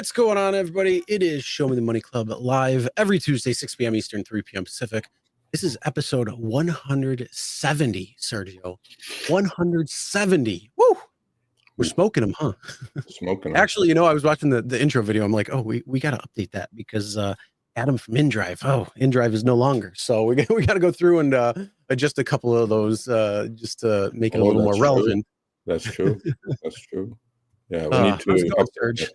What's going on, everybody? It is Show Me the Money Club live every Tuesday, 6 p.m. Eastern, 3 p.m. Pacific. This is episode 170, Sergio. 170. Woo! We're smoking them, huh? Smoking them. Actually, I was watching the intro video. I'm like, oh, we got to update that because Adam from InDrive. Oh, InDrive is no longer. So we got to go through and adjust a couple of those just to make it a little more relevant. That's true. That's true. Yeah, we need to. How's it going, Serge?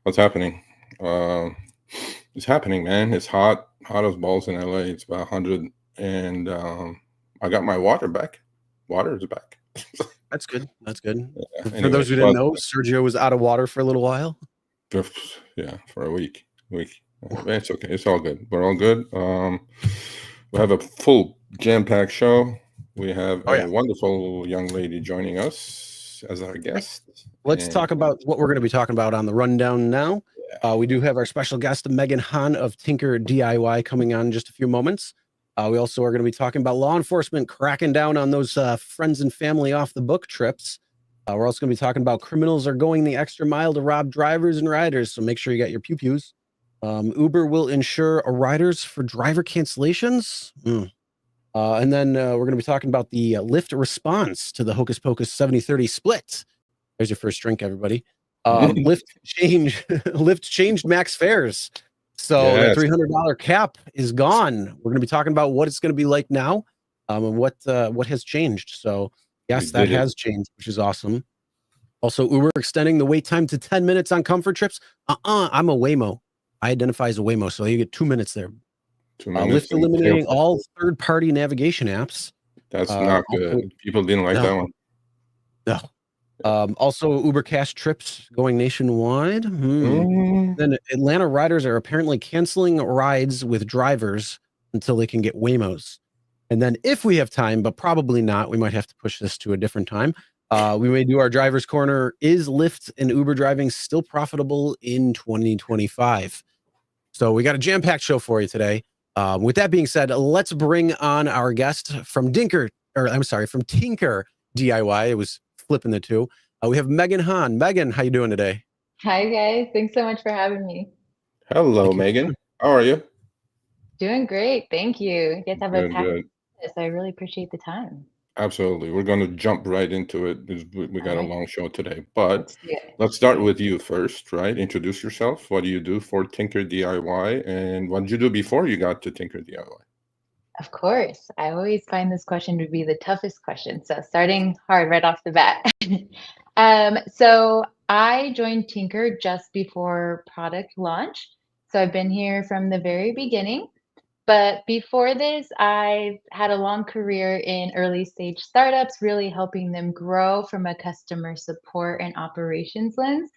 What's happening? It's happening, man. It's hot as balls in LA. It's about 100, and I got my water back. Water is back. That's good. That's good. Yeah, For anyway, those who didn't know, Sergio was out of water for a little while. Yeah, for a week. It's okay. It's all good. We're all good. We have a full jam-packed show. We have a wonderful young lady joining us as our guest. Let's talk about what we're going to be talking about on the rundown now. We do have our special guest, Megan Han of TinkerDIY, coming on in just a few moments. We also are going to be talking about law enforcement cracking down on those friends and family off the book trips. We're also going to be talking about criminals are going the extra mile to rob drivers and riders, so make sure you got your pew-pews. Uber will insure riders for driver cancellations. And then we're going to be talking about the Lyft response to the Hocus Pocus 70-30 split. There's your first drink, everybody. Lyft changed max fares. So the $300 cap is gone. We're going to be talking about what it's going to be like now and what has changed. So yes, that has changed, which is awesome. Also, Uber extending the wait time to 10 minutes on comfort trips. I'm a Waymo. I identify as a Waymo, so you get 2 minutes there. 2 minutes. Lyft eliminating all third-party navigation apps. That's not good. People didn't like that one. No. Also, Uber Cash trips going nationwide. Then Atlanta riders are apparently canceling rides with drivers until they can get Waymos. And then if we have time, but probably not, we might have to push this to a different time. We may do our driver's corner. Is Lyft and Uber driving still profitable in 2025? So we got a jam-packed show for you today. With that being said, let's bring on our guest from from TinkerDIY. It was flipping the two. We have Megan Han. Megan, how you doing today? Hi, guys. Thanks so much for having me. Hello, Megan. How are you? Doing great. Thank you. You guys have a Good. I really appreciate the time. Absolutely. We're going to jump right into it. We got a long show today, but let's start with you first, right? Introduce yourself. What do you do for TinkerDIY, and what did you do before you got to TinkerDIY? Of course. I always find this question to be the toughest question. So starting hard right off the bat. So I joined Tinker just before product launch. So I've been here from the very beginning. But before this, I've had a long career in early stage startups, really helping them grow from a customer support and operations lens.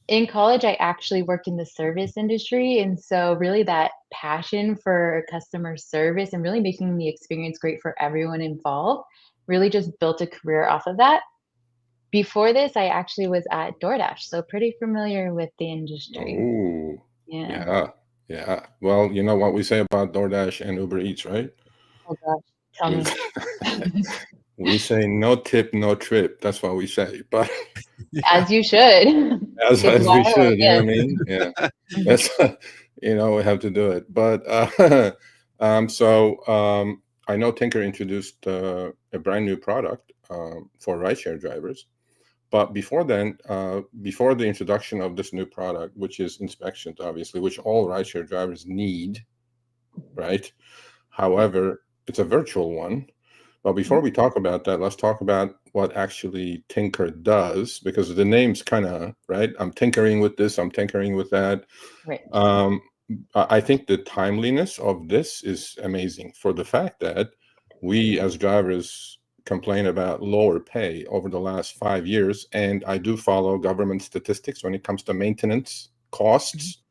In college, I actually worked in the service industry. And so really that passion for customer service and really making the experience great for everyone involved really just built a career off of that. Before this, I actually was at DoorDash, so pretty familiar with the industry. Oh, yeah. Well, you know what we say about DoorDash and Uber Eats, right? Oh gosh, tell me. We say no tip, no trip. That's what we say. But as you should. As we should, you know what I mean? Yeah. That's we have to do it. But I know Tinker introduced a brand new product for rideshare drivers. But before then, before the introduction of this new product, which is inspections, obviously, which all rideshare drivers need, right? However, it's a virtual one. But before we talk about that, let's talk about what actually Tinker does, because the name's kind of, right? I'm tinkering with this, I'm tinkering with that. Right. I think the timeliness of this is amazing for the fact that we as drivers complain about lower pay over the last 5 years. And I do follow government statistics when it comes to maintenance costs,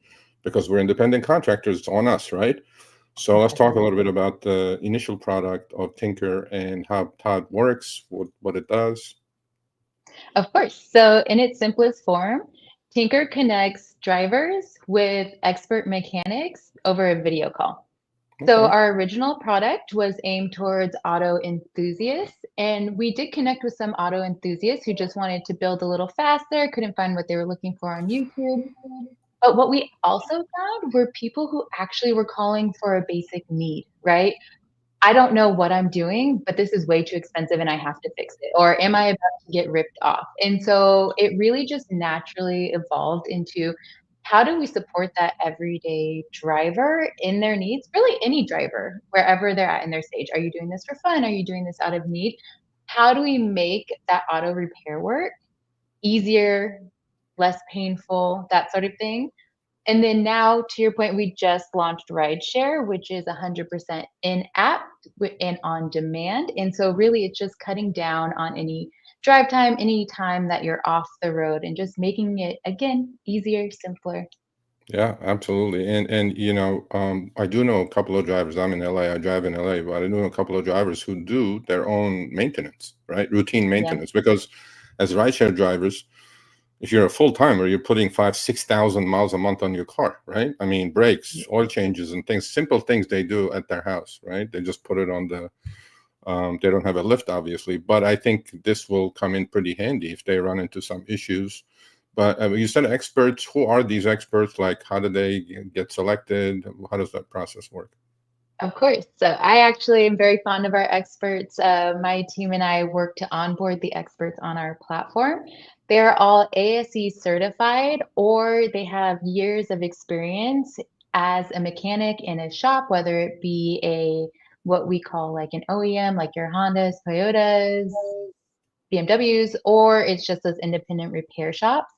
because we're independent contractors. It's on us, right? So let's talk a little bit about the initial product of Tinker and how it works, what it does. Of course. So in its simplest form, Tinker connects drivers with expert mechanics over a video call. So Okay. our original product was aimed towards auto enthusiasts, and we did connect with some auto enthusiasts who just wanted to build a little faster, couldn't find what they were looking for on YouTube. But what we also found were people who actually were calling for a basic need, right? I don't know what I'm doing, but this is way too expensive and I have to fix it. Or am I about to get ripped off? And so it really just naturally evolved into how do we support that everyday driver in their needs? Really, any driver, wherever they're at in their stage. Are you doing this for fun? Are you doing this out of need? How do we make that auto repair work easier, less painful, that sort of thing? And then now, to your point, we just launched rideshare, which is 100% in-app and on demand. And so really it's just cutting down on any drive time, any time that you're off the road and just making it, again, easier, simpler. Yeah, absolutely. And I do know a couple of drivers. I'm in LA. I drive in LA, but I know a couple of drivers who do their own maintenance, right? Routine Yeah. maintenance. Because as rideshare drivers, if you're a full timer, you're putting 5,000-6,000 miles a month on your car, right? I mean, brakes, oil changes, and things, simple things they do at their house, right? They just put it on the. They don't have a Lyft, obviously, but I think this will come in pretty handy if they run into some issues. But you said experts. Who are these experts? Like, how do they get selected? How does that process work? Of course. So I actually am very fond of our experts. My team and I work to onboard the experts on our platform. They are all ASE certified, or they have years of experience as a mechanic in a shop, whether it be what we call like an OEM, like your Hondas, Toyotas, BMWs, or it's just those independent repair shops.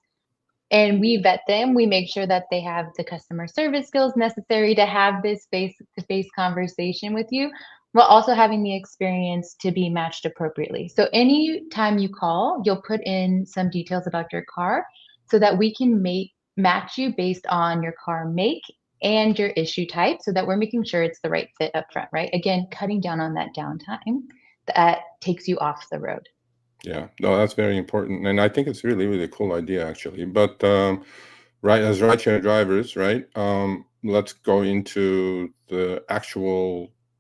And we vet them. We make sure that they have the customer service skills necessary to have this face-to-face conversation with you, while also having the experience to be matched appropriately. So anytime you call, you'll put in some details about your car so that we can match you based on your car make and your issue type, so that we're making sure it's the right fit up front, right? Again, cutting down on that downtime that takes you off the road. Yeah, no, that's very important, and I think it's really, really cool idea actually. But right, as rideshare drivers, right? Let's go into the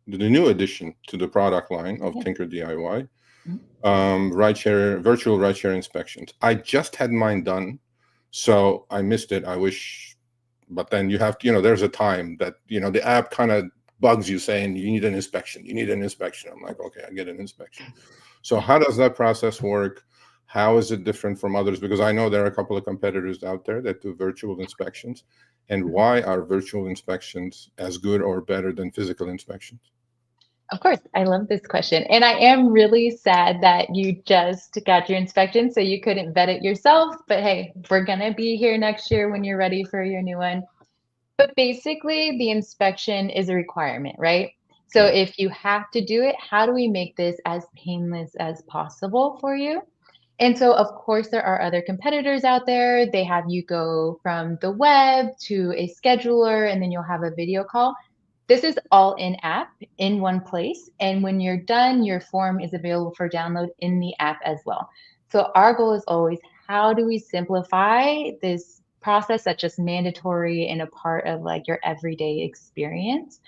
new addition to the product line of Yeah. TinkerDIY, virtual rideshare inspections. I just had mine done, so I missed it. I wish, but then you have to, there's a time that the app kind of bugs you saying you need an inspection. You need an inspection. I'm like, okay, I get an inspection. So how does that process work? How is it different from others? Because I know there are a couple of competitors out there that do virtual inspections. And why are virtual inspections as good or better than physical inspections? Of course, I love this question. And I am really sad that you just got your inspection, so you couldn't vet it yourself. But hey, we're going to be here next year when you're ready for your new one. But basically, the inspection is a requirement, right? So Yeah. if you have to do it, how do we make this as painless as possible for you? And so, of course, there are other competitors out there. They have you go from the web to a scheduler, and then you'll have a video call. This is all in app in one place. And when you're done, your form is available for download in the app as well. So our goal is always, how do we simplify this process that's just mandatory and a part of like your everyday experience?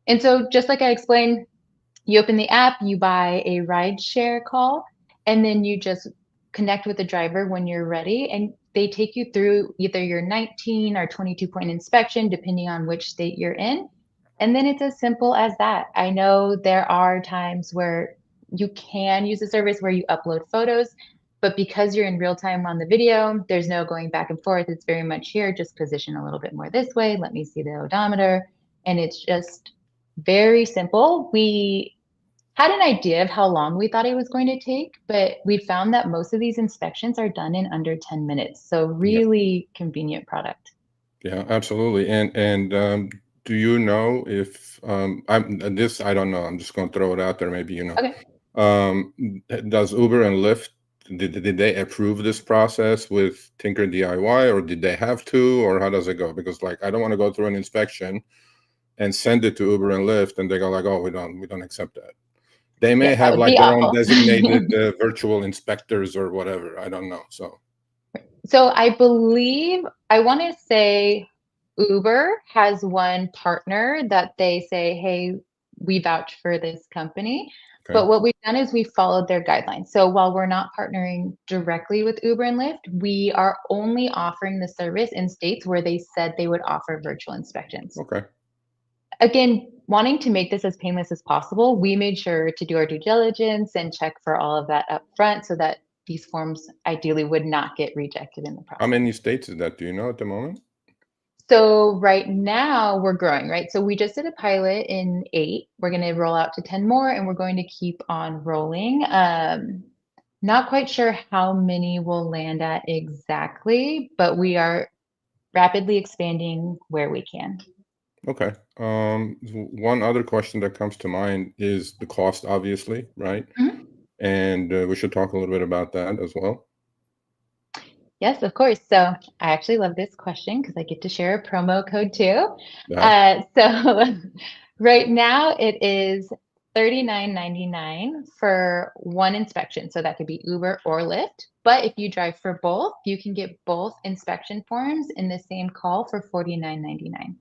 And so just like I explained, you open the app, you buy a ride share call, and then you just connect with the driver when you're ready. And they take you through either your 19 or 22-point inspection, depending on which state you're in. And then it's as simple as that. I know there are times where you can use a service where you upload photos, but because you're in real time on the video, there's no going back and forth. It's very much here, just position a little bit more this way. Let me see the odometer. And it's just very simple. We had an idea of how long we thought it was going to take, but we found that most of these inspections are done in under 10 minutes. So really convenient product. Yeah, absolutely. And do you know if I don't know. I'm just going to throw it out there. Maybe Okay. Does Uber and Lyft did they approve this process with TinkerDIY, or did they have to, or how does it go? Because like I don't want to go through an inspection and send it to Uber and Lyft, and they go like, oh, we don't accept that. They may Yeah, that have would like be their own awful. designated virtual inspectors or whatever. I don't know. So So I believe, I want to say Uber has one partner that they say, hey, we vouch for this company. Okay. But what we've done is we followed their guidelines. So while we're not partnering directly with Uber and Lyft, we are only offering the service in states where they said they would offer virtual inspections. Okay. Again, wanting to make this as painless as possible, we made sure to do our due diligence and check for all of that up front so that these forms ideally would not get rejected in the How process. many states is that? Do you know at the moment? So right now we're growing, right? So we just did a pilot in 8. We're going to roll out to 10 more, and we're going to keep on rolling. Not quite sure how many we'll land at exactly, but we are rapidly expanding where we can. Okay. One other question that comes to mind is the cost, obviously, right? Mhm. And we should talk a little bit about that as well. Yes, of course. So I actually love this question because I get to share a promo code too. Yeah. So right now it is $39.99 for one inspection. So that could be Uber or Lyft. But if you drive for both, you can get both inspection forms in the same call for $49.99.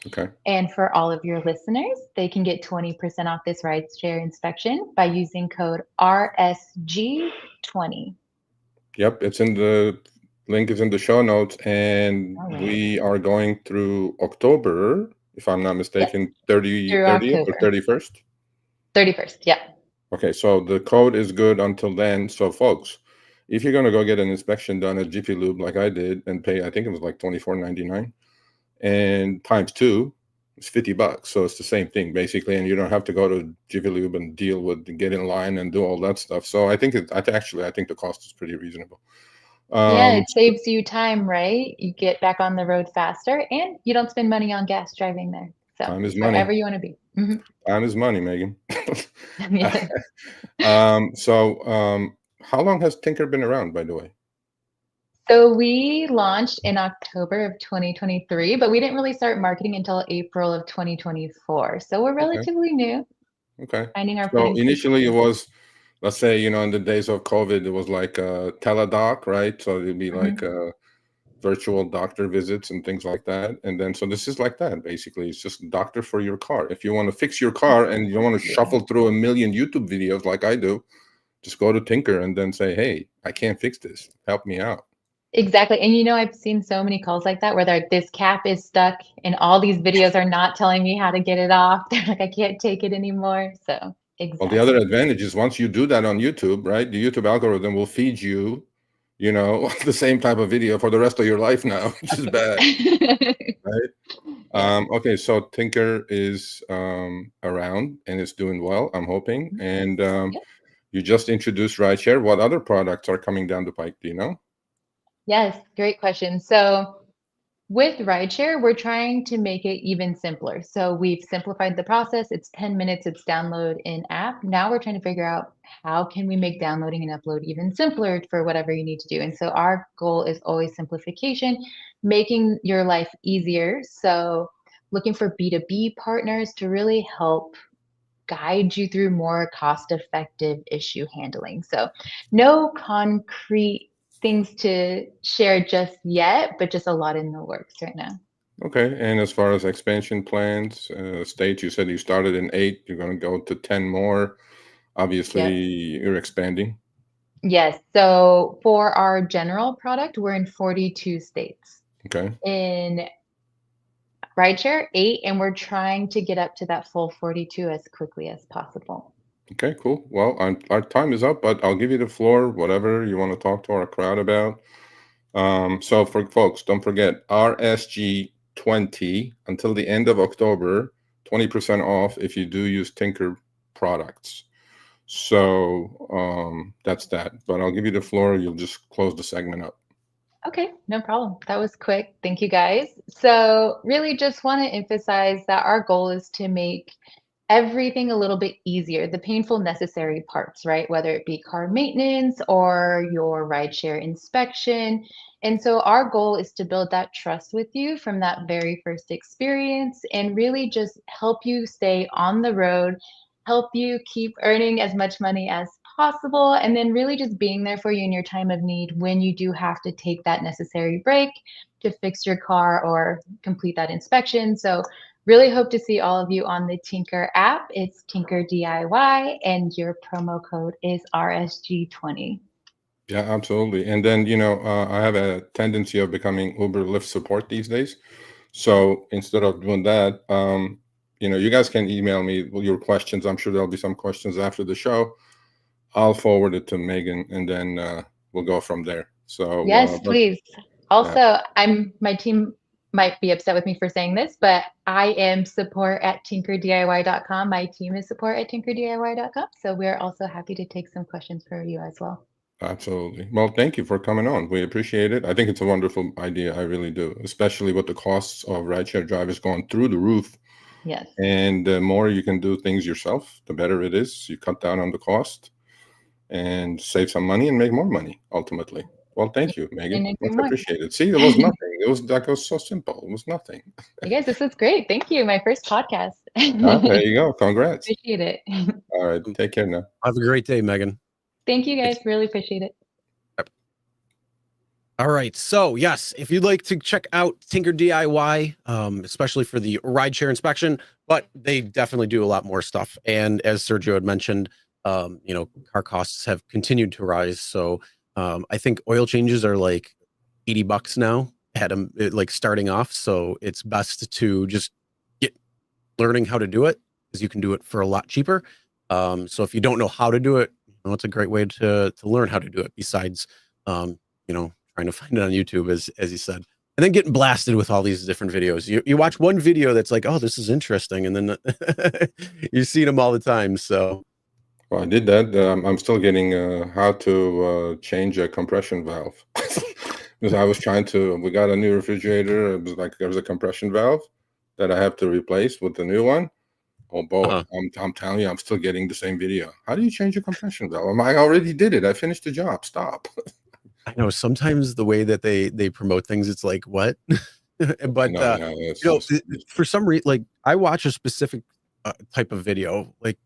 Okay. And for all of your listeners, they can get 20% off this rideshare inspection by using code RSG20. Yep. It's in the link is in the show notes, and All right. we are going through October, if I'm not mistaken, 30th or October. 31st. 31st, yeah. Okay, so the code is good until then. So folks, if you're gonna go get an inspection done at Jiffy Lube like I did and pay, I think it was like $24.99, and times 2 is $50. So it's the same thing basically, and you don't have to go to Jiffy Lube and deal with get in line and do all that stuff. So I think I think the cost is pretty reasonable. Yeah, it saves you time, right? You get back on the road faster and you don't spend money on gas driving there. So Time is money. wherever you want to be. Mhm. Time is money, Megan. Yeah. How long has Tinker been around, by the way? So we launched in October of 2023, but we didn't really start marketing until April of 2024. So we're Okay. relatively new, Okay. finding our So footing. initially it was, let's say, in the days of COVID, it was like a teledoc, right? So it'd be like virtual doctor visits and things like that. And then, so this is like that, basically. It's just doctor for your car. If you want to fix your car and you don't want to shuffle through a million YouTube videos like I do, just go to Tinker and then say, hey, I can't fix this. Help me out. Exactly. And I've seen so many calls like that where they're like, this cap is stuck and all these videos are not telling me how to get it off. They're like, I can't take it anymore. So exactly. Well, the other advantage is once you do that on YouTube, right? The YouTube algorithm will feed you, the same type of video for the rest of your life now, which is bad, right? Yeah. Okay, so Tinker is around and it's doing well, I'm hoping. And Yep. you just introduced rideshare. What other products are coming down the pike? Do you know? Yes, great question. So with rideshare, we're trying to make it even simpler. So we've simplified the process. It's 10 minutes, it's download in app. Now we're trying to figure out how can we make downloading and upload even simpler for whatever you need to do. And so our goal is always simplification, making your life easier. So looking for B2B partners to really help guide you through more cost-effective issue handling. So no concrete things to share just yet, but just a lot in the works right now. Okay, and as far as expansion plans, states, you said you started in 8, you're going to go to 10 more. Obviously, you're expanding. Yes. So for our general product, we're in 42 states. Okay. In rideshare, 8, and we're trying to get up to that full 42 as quickly as possible. Okay, cool. Well, our time is up, but I'll give you the floor, whatever you want to talk to our crowd about. So for folks, don't forget RSG20 until the end of October, 20% off if you do use Tinker products. So that's that. But I'll give you the floor. You'll just close the segment up. Okay, no problem. That was quick. Thank you, guys. So really just want to emphasize that our goal is to make everything a little bit easier, the painful necessary parts, right? Whether it be car maintenance or your rideshare inspection. And so our goal is to build that trust with you from that very first experience and really just help you stay on the road, help you keep earning as much money as possible, and then really just being there for you in your time of need when you do have to take that necessary break to fix your car or complete that inspection. So really hope to see all of you on the Tinker app. It's TinkerDIY, and your promo code is RSG20. Yeah, absolutely. And then, I have a tendency of becoming Uber Lyft support these days. So instead of doing that, you guys can email me your questions. I'm sure there'll be some questions after the show. I'll forward it to Megan, and then we'll go from there. So yes, please. Also, yeah. My team might be upset with me for saying this, but I am support@tinkerdiy.com. My team is support@tinkerdiy.com. So we're also happy to take some questions for you as well. Absolutely. Well, thank you for coming on. We appreciate it. I think it's a wonderful idea. I really do, especially with the costs of rideshare drivers going through the roof. Yes. And the more you can do things yourself, the better it is. You cut down on the cost and save some money and make more money ultimately. Well, thank you, Megan. Much appreciated. See, it was nothing. That was so simple. It was nothing. You guys, this is great. Thank you. My first podcast. There you go. Congrats. Appreciate it. All right. Take care now. Have a great day, Megan. Thank you, guys. Really appreciate it. All right. So yes, if you'd like to check out TinkerDIY, especially for the rideshare inspection, but they definitely do a lot more stuff. And as Sergio had mentioned, car costs have continued to rise. So I think oil changes are like $80 now at them, like starting off. So it's best to just get learning how to do it, because you can do it for a lot cheaper. So if you don't know how to do it, it's a great way to learn how to do it, besides trying to find it on YouTube, as you said, and then getting blasted with all these different videos. You watch one video that's like, oh, this is interesting, and then you see them all the time. So, well, I did that. I'm still getting how to change a compression valve, because I was we got a new refrigerator. It was like there was a compression valve that I have to replace with the new one. Oh boy, I'm telling you, I'm still getting the same video. How do you change a compression valve? I already did it. I finished the job. Stop. I know sometimes the way that they promote things, it's like, what? But for some reason, like, I watch a specific type of video. Like,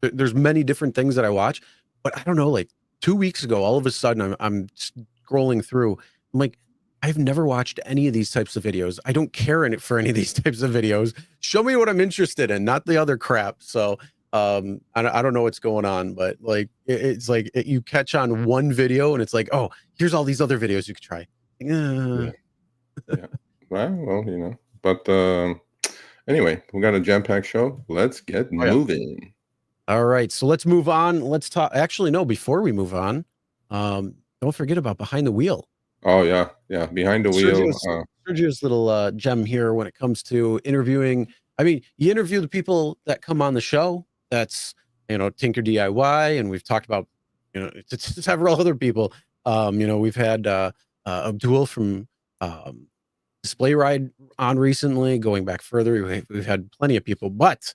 there's many different things that I watch, but I don't know, like 2 weeks ago, all of a sudden I'm scrolling through. I'm like, I've never watched any of these types of videos. I don't care for any of these types of videos. Show me what I'm interested in, not the other crap. So I don't know what's going on, but like, it's like you catch on one video and it's like, oh, here's all these other videos you could try. Yeah. Well, but anyway, we got a jam-packed show. Let's get moving. All right, so let's move on. Let's talk. Actually, no, before we move on, don't forget about Behind the Wheel. Oh yeah, Behind the Wheel. Sergio's little gem here when it comes to interviewing. I mean, you interview the people that come on the show. That's TinkerDIY, and we've talked about several other people. We've had Abdul from Display Ride on recently. Going back further, we've had plenty of people, but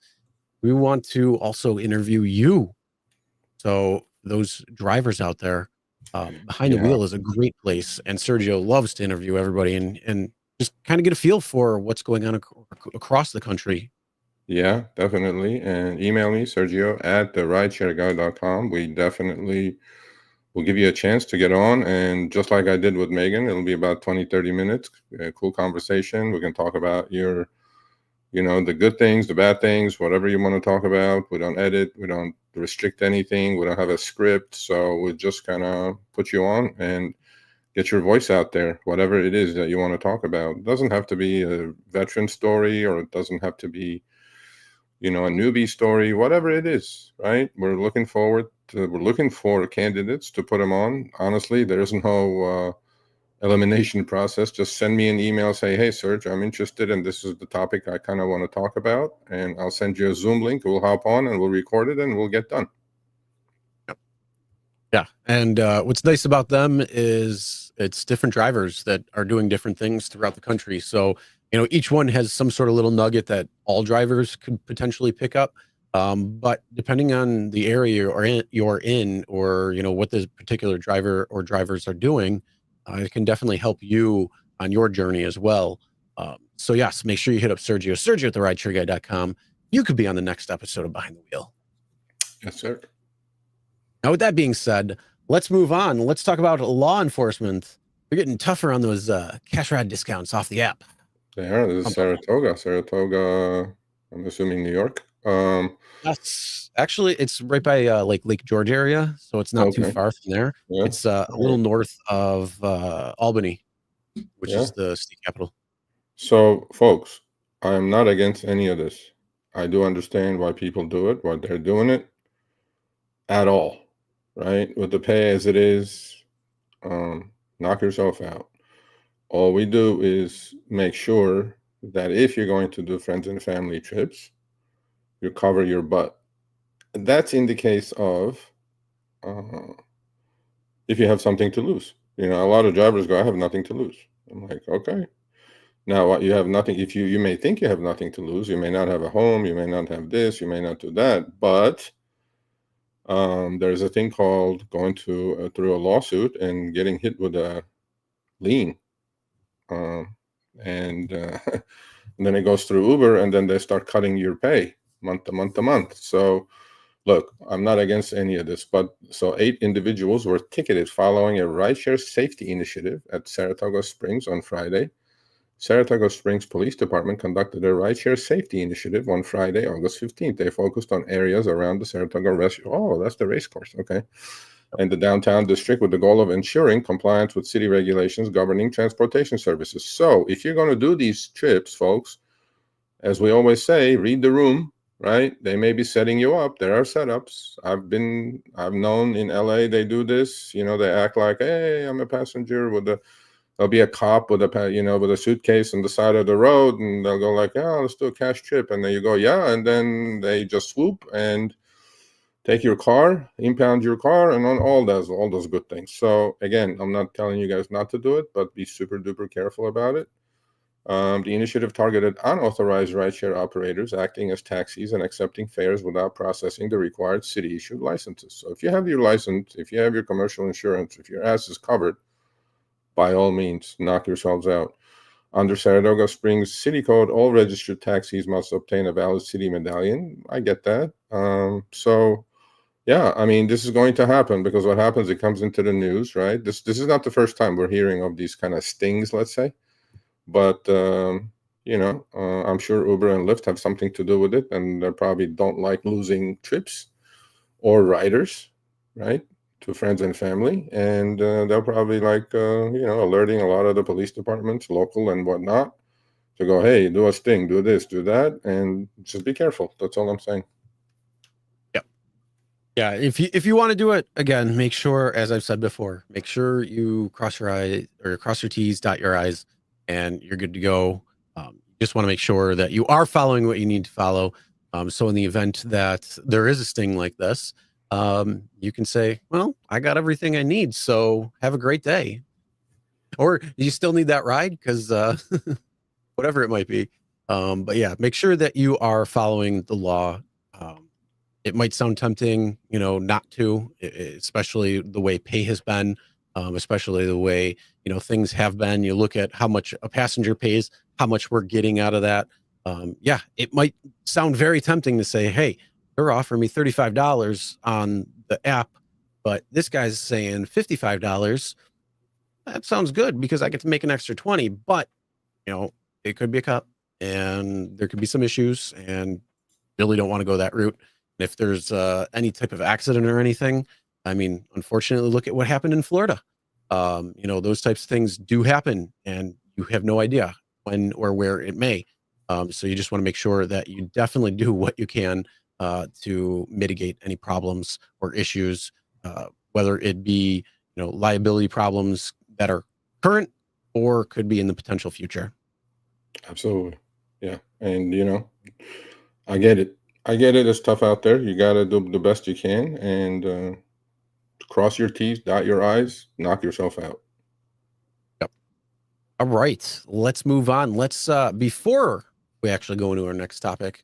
we want to also interview you. So those drivers out there, Behind the Wheel is a great place, and Sergio loves to interview everybody and just kind of get a feel for what's going on across the country. Yeah, definitely. And email me, Sergio@therideshareguy.com. We definitely will give you a chance to get on. And just like I did with Megan, it'll be about 20-30 minutes. A cool conversation. We can talk about your, the good things, the bad things, whatever you want to talk about. We don't edit. We don't restrict anything. We don't have a script. So we just kind of put you on and get your voice out there, whatever it is that you want to talk about. It doesn't have to be a veteran story, or it doesn't have to be a newbie story, whatever it is, right? We're looking for candidates to put them on. Honestly, there's no elimination process. Just send me an email, say, hey, Serge, I'm interested, and this is the topic I kind of want to talk about. And I'll send you a Zoom link. We'll hop on and we'll record it and we'll get done. Yeah. And what's nice about them is it's different drivers that are doing different things throughout the country. So, each one has some sort of little nugget that all drivers could potentially pick up. But depending on the area you're in, or, what the particular driver or drivers are doing, it can definitely help you on your journey as well. So yes, make sure you hit up Sergio at therideshareguy.com. You could be on the next episode of Behind the Wheel. Yes, sir. Now, with that being said, let's move on. Let's talk about law enforcement. They're getting tougher on those cash ride discounts off the app. They are. This is Saratoga, I'm assuming New York. That's actually, it's right by like Lake George area, so it's not too Okay. far from there. Yeah. It's a little north of Albany, which is the state capital. So, folks, I am not against any of this. I do understand why people do it, why they're doing it at all, right? With the pay as it is, knock yourself out. All we do is make sure that if you're going to do friends and family trips, you cover your butt. That's in the case of if you have something to lose. You know, a lot of drivers go, I have nothing to lose. I'm like, okay. Now, what you have nothing, if you may think you have nothing to lose, you may not have a home, you may not have this, you may not do that, but there's a thing called going through a lawsuit and getting hit with a lien. And then it goes through Uber, and then they start cutting your pay month to month to month. So, look, I'm not against any of this, but so 8 individuals were ticketed following a rideshare safety initiative at Saratoga Springs on Friday. Saratoga Springs Police Department conducted a rideshare safety initiative on Friday, August 15th. They focused on areas around the Saratoga that's the race course, okay, and the downtown district with the goal of ensuring compliance with city regulations governing transportation services. So if you're going to do these trips, folks, as we always say, read the room, right? They may be setting you up. There are setups. I've known in LA, they do this, you know, they act like, hey, I'm a passenger there'll be a cop with a suitcase on the side of the road, and they'll go like, yeah, let's do a cash trip. And then you go, yeah. And then they just swoop and take your car, impound your car, and on all those good things. So again, I'm not telling you guys not to do it, but be super duper careful about it. The initiative targeted unauthorized rideshare operators acting as taxis and accepting fares without processing the required city-issued licenses. So if you have your license, if you have your commercial insurance, if your ass is covered, by all means, knock yourselves out. Under Saratoga Springs City Code, all registered taxis must obtain a valid city medallion. I get that. So, yeah, I mean, this is going to happen because what happens, it comes into the news, right? This is not the first time we're hearing of these kind of stings, let's say. But, I'm sure Uber and Lyft have something to do with it, and they probably don't like losing trips or riders, right, to friends and family. And they'll probably alerting a lot of the police departments, local and whatnot, to go, hey, do a sting, do this, do that, and just be careful. That's all I'm saying. Yeah, if you want to do it, again, make sure, as I've said before, make sure you cross your T's, dot your I's, and you're good to go. Just want to make sure that you are following what you need to follow. So in the event that there is a sting like this, you can say, well, I got everything I need, so have a great day. Or you still need that ride because whatever it might be. But yeah, make sure that you are following the law. It might sound tempting, not to, especially the way pay has been, especially the way, things have been. You look at how much a passenger pays, how much we're getting out of that. Yeah, it might sound very tempting to say, hey, they're offering me $35 on the app, but this guy's saying $55. That sounds good because I get to make an extra 20, but it could be a cut and there could be some issues and really don't want to go that route. If there's any type of accident or anything, I mean, unfortunately, look at what happened in Florida. Those types of things do happen and you have no idea when or where it may. So you just want to make sure that you definitely do what you can to mitigate any problems or issues, whether it be, liability problems that are current or could be in the potential future. Absolutely. Yeah. And, I get it. It's tough out there. You got to do the best you can and cross your T's, dot your I's, knock yourself out. Yep. All right. Let's move on. Let's, before we actually go into our next topic,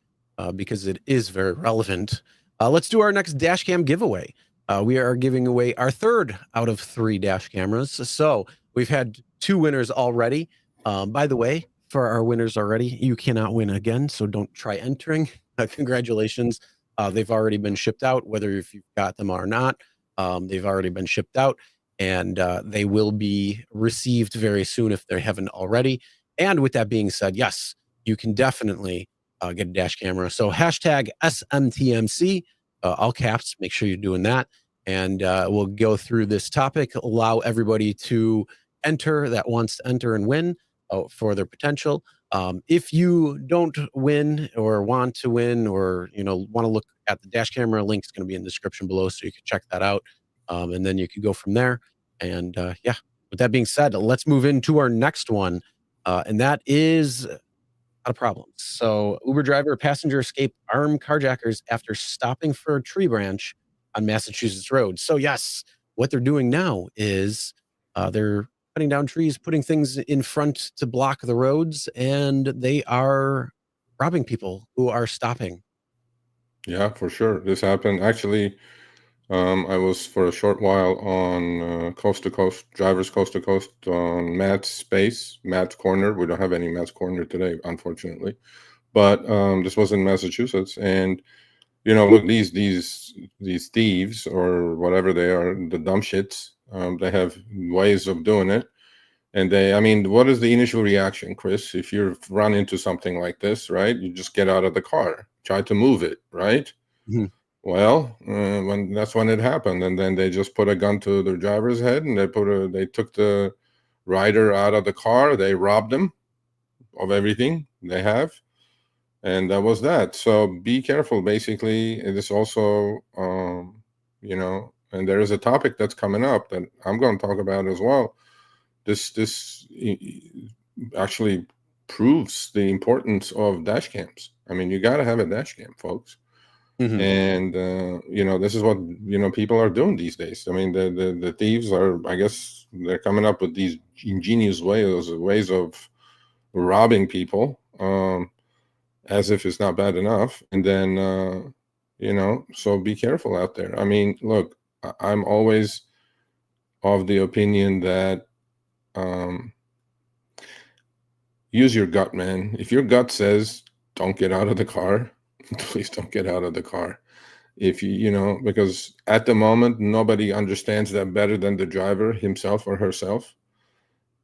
because it is very relevant, let's do our next dash cam giveaway. We are giving away our 3rd out of 3 dash cameras. So we've had 2 winners already. By the way, for our winners already, you cannot win again. So don't try entering. Congratulations. They've already been shipped out, whether if you've got them or not. They've already been shipped out. and they will be received very soon if they haven't already. And with that being said, yes, you can definitely get a dash camera. So hashtag SMTMC, all caps, make sure you're doing that. And we'll go through this topic, allow everybody to enter that wants to enter and win for their potential. If you don't win or want to win, or want to look at the dash camera, link is going to be in the description below, so you can check that out. And then you can go from there. And yeah, with that being said, let's move into our next one. And that is not a problem. So Uber driver passenger escaped armed carjackers after stopping for a tree branch on Massachusetts road. So yes, what they're doing now is they're cutting down trees, putting things in front to block the roads, and they are robbing people who are stopping. Yeah, for sure. This happened. Actually, I was for a short while on Coast to Coast, Drivers Coast to Coast on Matt's Corner. We don't have any Matt's Corner today, unfortunately. But this was in Massachusetts. And, look, these thieves or whatever they are, the dumb shits, they have ways of doing it. And what is the initial reaction, Chris? If you run into something like this, right? You just get out of the car, try to move it, right? Mm-hmm. Well, that's when it happened, and then they just put a gun to the driver's head, and they took the rider out of the car. They robbed him of everything they have, and that was that. So be careful. Basically, it is also, and there is a topic that's coming up that I'm going to talk about as well. This actually proves the importance of dash cams. I mean, you got to have a dash cam, folks. Mm-hmm. And this is what people are doing these days. I mean, the thieves are, I guess, they're coming up with these ingenious ways of robbing people, as if it's not bad enough. And then so be careful out there. I mean, look, I'm always of the opinion that use your gut, man. If your gut says don't get out of the car, please don't get out of the car. If because at the moment, nobody understands that better than the driver himself or herself.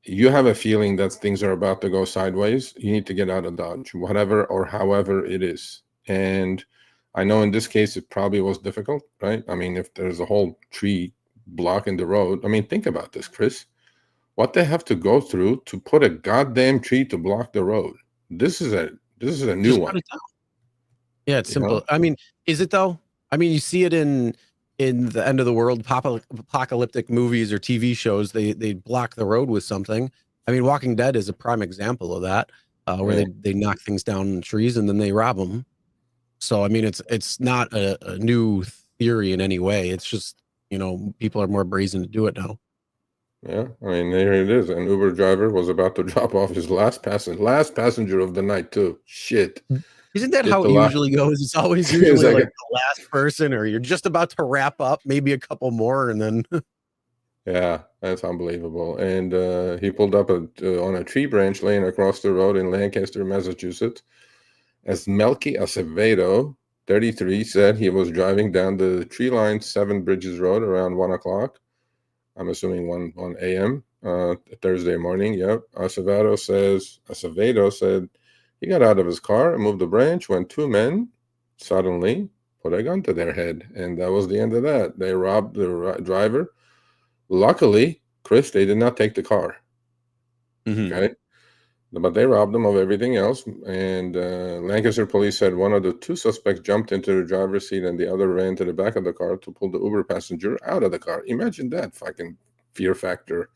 You have a feeling that things are about to go sideways. You need to get out of Dodge, whatever or however it is. And I know in this case, it probably was difficult, right? I mean, if there's a whole tree blocking the road, I mean, think about this, Chris. What they have to go through to put a goddamn tree to block the road. This is a new Just one. cut it down. Yeah, it's simple. I mean, is it though? I mean, you see it in the end of the world apocalyptic movies or TV shows. They block the road with something. I mean, Walking Dead is a prime example of that, where they knock things down in trees and then they rob them. So I mean, it's not a new theory in any way. It's just people are more brazen to do it now. Yeah, I mean, here it is. An Uber driver was about to drop off his last passenger of the night too. Shit. Isn't that how it usually goes? It's always usually like the last person, or you're just about to wrap up, maybe a couple more, and then. Yeah, that's unbelievable. And he pulled up on a tree branch laying across the road in Lancaster, Massachusetts. As Melky Acevedo, 33, said he was driving down the tree-lined Seven Bridges Road around 1 o'clock. I'm assuming 1 a.m. Thursday morning. Yep. Acevedo said he got out of his car and moved the branch when two men suddenly put a gun to their head. And that was the end of that. They robbed the driver. Luckily, Chris, they did not take the car. Mm-hmm. Okay. But they robbed them of everything else. And Lancaster police said one of the two suspects jumped into the driver's seat and the other ran to the back of the car to pull the Uber passenger out of the car. Imagine that fucking fear factor.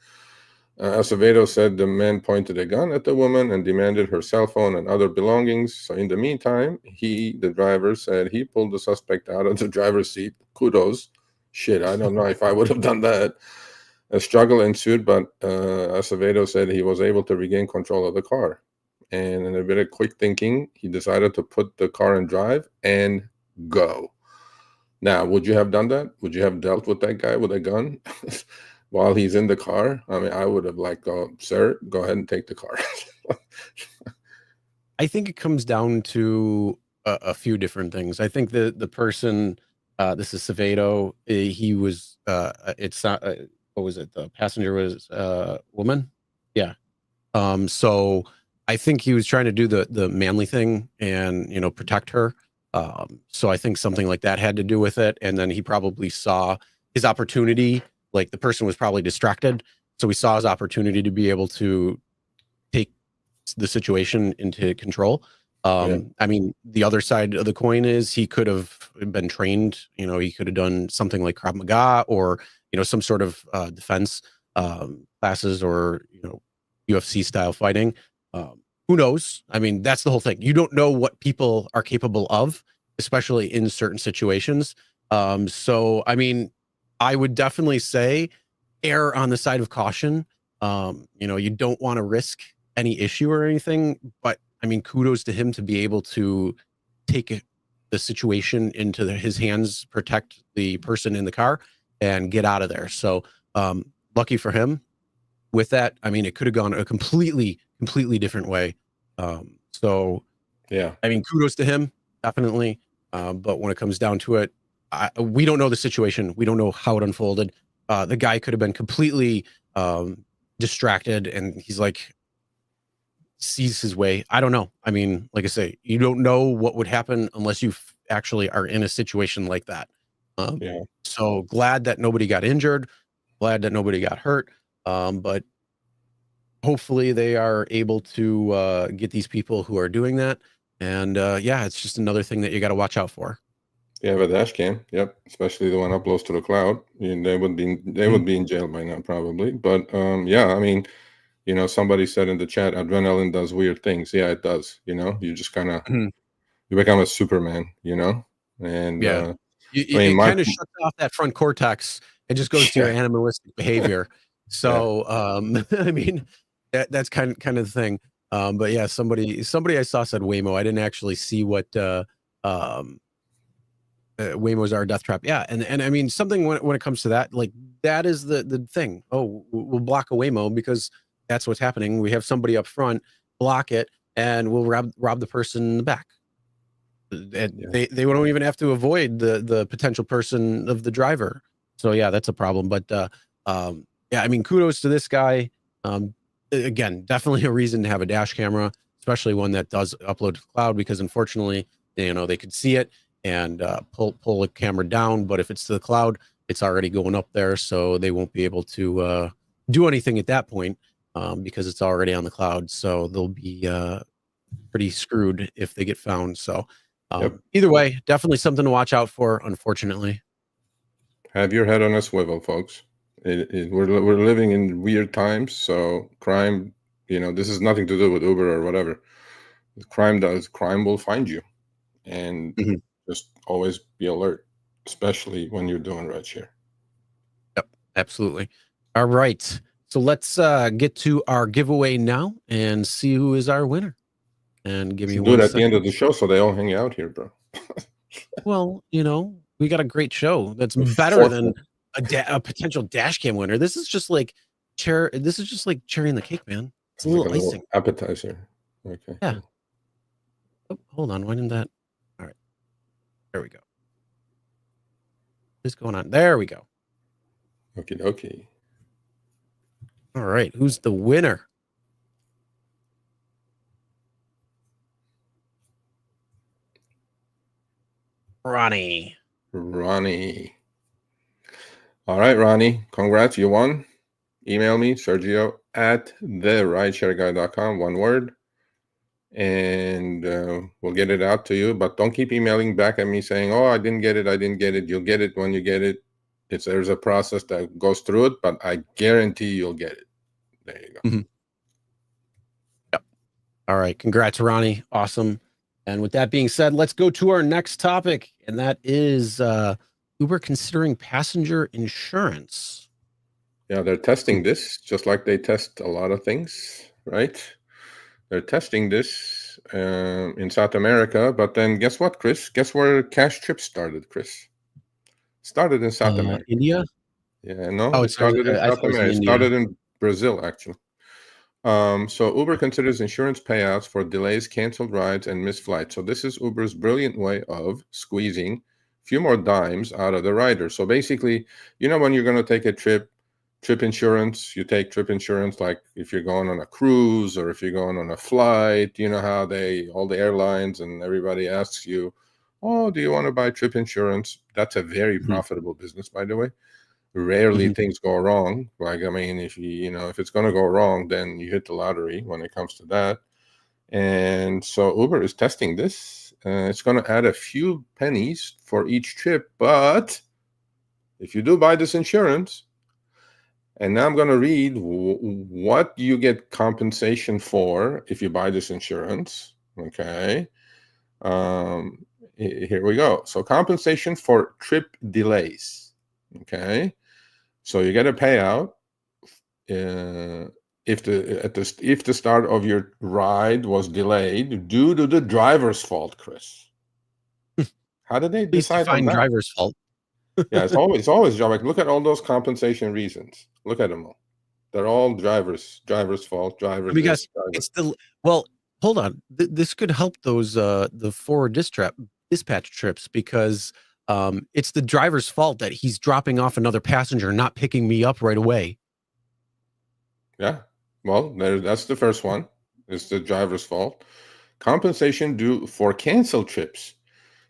Acevedo said the man pointed a gun at the woman and demanded her cell phone and other belongings. So in the meantime, the driver, said he pulled the suspect out of the driver's seat. Kudos. Shit, I don't know if I would have done that. A struggle ensued, but Acevedo said he was able to regain control of the car. And in a bit of quick thinking, he decided to put the car in drive and go. Now, would you have done that? Would you have dealt with that guy with a gun while he's in the car? I mean, I would have sir, go ahead and take the car. I think it comes down to a few different things. I think the person, this is Acevedo, he was, it's not, what was it? The passenger was a woman. Yeah. So I think he was trying to do the manly thing and, you know, protect her. So I think something like that had to do with it. And then he probably saw his opportunity. Like the person was probably distracted. So he saw his opportunity to be able to take the situation into control. I mean, the other side of the coin is he could have been trained, you know, he could have done something like Krav Maga or, you know, some sort of defense classes or, you know, UFC style fighting. Who knows? I mean, that's the whole thing. You don't know what people are capable of, especially in certain situations. So, I mean, I would definitely say err on the side of caution. You know, you don't want to risk any issue or anything, but I mean, kudos to him to be able to take the situation into his hands, protect the person in the car, and get out of there. So, lucky for him. With that, I mean, it could have gone a completely different way. So, Yeah. I mean, kudos to him, definitely. But when it comes down to it, we don't know the situation. We don't know how it unfolded. The guy could have been completely distracted, and he's like, sees his way. I don't know. I mean, like I say, you don't know what would happen unless you actually are in a situation like that. Yeah. So glad that nobody got injured, glad that nobody got hurt. But hopefully they are able to get these people who are doing that. And yeah, it's just another thing that you got to watch out for. You have a dash cam, yep, especially the one uploads to the cloud. They would be in jail by now probably. But yeah, I mean, you know, somebody said in the chat, adrenaline does weird things. Yeah, it does. You know, you just kind of you become a Superman. You know, and Yeah, I mean, it kind of shuts off that front cortex and just goes to your animalistic behavior. So I mean, that's kind of the thing. But yeah, somebody I saw said Waymo. I didn't actually see what Waymos are a death trap. Yeah, and I mean something when it comes to that, like that is the thing. Oh, we'll block a Waymo because that's what's happening. We have somebody up front block it, and we'll rob the person in the back. And they don't even have to avoid the potential person of the driver. So yeah, that's a problem. But yeah, I mean, kudos to this guy. Again, definitely a reason to have a dash camera, especially one that does upload to the cloud, because unfortunately, you know, they could see it and pull the camera down. But if it's to the cloud, it's already going up there, so they won't be able to do anything at that point because it's already on the cloud. So they'll be pretty screwed if they get found. So either way, definitely something to watch out for, unfortunately. Have your head on a swivel, folks. We're living in weird times, so crime, you know, this is nothing to do with Uber or whatever. Crime will find you, and just always be alert, especially when you're doing rideshare. Yep, absolutely. All right, so let's get to our giveaway now and see who is our winner. And give me do it at the end of the show so they all hang out here, bro. Well, you know, we got a great show that's better than a potential dash cam winner. This is just like cherry on the cake, man. It's a little icing. Appetizer. Okay. Yeah. Oh, hold on. Why didn't that? All right. There we go. What's going on? There we go. Okay. All right. Who's the winner? Ronnie. All right, Ronnie. Congrats. You won. Email me, Sergio at therideshareguy.com, one word. And we'll get it out to you. But don't keep emailing back at me saying, oh, I didn't get it. You'll get it when you get it. There's a process that goes through it, but I guarantee you'll get it. There you go. Yep. All right. Congrats, Ronnie. Awesome. And with that being said, let's go to our next topic. And that is Uber considering passenger insurance. Yeah, they're testing this just like they test a lot of things, right? They're testing this in South America. But then guess what, Chris? Guess where Cash Trip started, Chris? Started in South America. India? Yeah, no, Oh, it started in South America. It started in Brazil, actually. So Uber considers insurance payouts for delays, canceled rides, and missed flights. So this is Uber's brilliant way of squeezing a few more dimes out of the rider. So basically, you know, when you're going to take a trip, trip insurance. You take trip insurance, like if you're going on a cruise or if you're going on a flight, you know how all the airlines and everybody asks you, oh, do you want to buy trip insurance? That's a very profitable business, by the way. Rarely things go wrong. Like, I mean, if if it's going to go wrong, then you hit the lottery when it comes to that. And so Uber is testing this. It's going to add a few pennies for each trip, but if you do buy this insurance, and now I'm going to read what you get compensation for if you buy this insurance. Okay. Here we go. So compensation for trip delays. Okay. So you get a payout if the start of your ride was delayed due to the driver's fault, Chris. How did they decide on that? Driver's fault. Yeah, it's always like, look at all those compensation reasons. Look at them all. They're all drivers fault. Because it's hold on. This could help those the forward dispatch trips, because it's the driver's fault that he's dropping off another passenger, not picking me up right away. Yeah. Well, that's the first one. It's the driver's fault. Compensation due for canceled trips.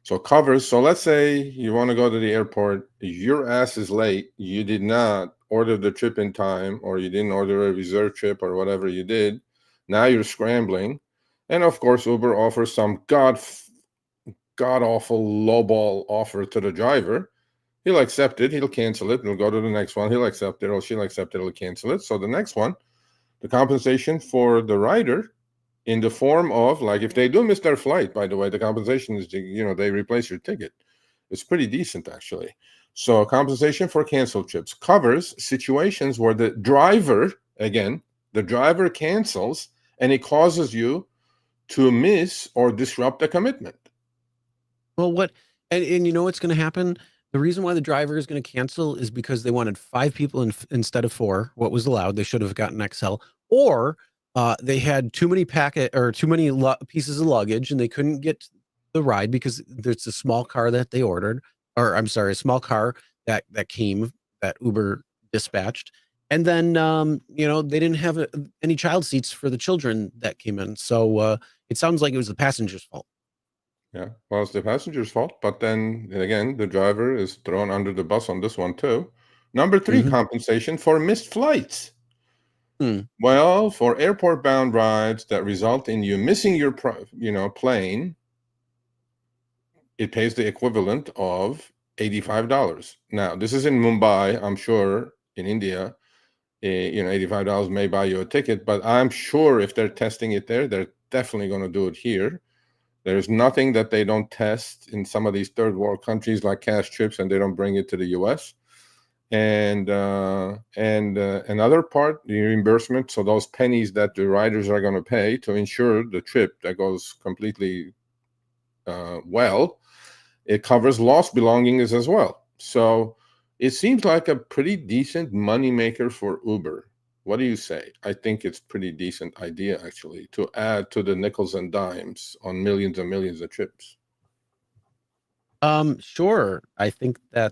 So covers. So let's say you want to go to the airport, your ass is late. You did not order the trip in time, or you didn't order a reserve trip, or whatever you did. Now you're scrambling. And of course, Uber offers some god awful lowball offer to the driver. He'll accept it. He'll cancel it. He'll go to the next one. He'll accept it, or she'll accept it. He'll cancel it. So the next one, the compensation for the rider, in the form of, like, if they do miss their flight, by the way, the compensation is, they replace your ticket. It's pretty decent, actually. So compensation for canceled trips covers situations where the driver cancels and it causes you to miss or disrupt a commitment. Well, and you know what's going to happen? The reason why the driver is going to cancel is because they wanted 5 people instead of 4, what was allowed. They should have gotten XL, or they had too many pieces of luggage and they couldn't get the ride because there's a small car that they ordered, or I'm sorry, a small car that came, that Uber dispatched. And then, they didn't have any child seats for the children that came in. So it sounds like it was the passenger's fault. Yeah, well, it's the passenger's fault. But then again, the driver is thrown under the bus on this one too. Number 3, compensation for missed flights. Well, for airport-bound rides that result in you missing your plane, it pays the equivalent of $85. Now, this is in Mumbai. I'm sure in India, $85 may buy you a ticket, but I'm sure if they're testing it there, they're definitely going to do it here. There's nothing that they don't test in some of these third world countries, like cash trips, and they don't bring it to the US. And another part, the reimbursement. So those pennies that the riders are going to pay to insure the trip that goes completely it covers lost belongings as well. So it seems like a pretty decent moneymaker for Uber. What do you say? I think it's pretty decent idea, actually, to add to the nickels and dimes on millions and millions of trips. Sure. I think that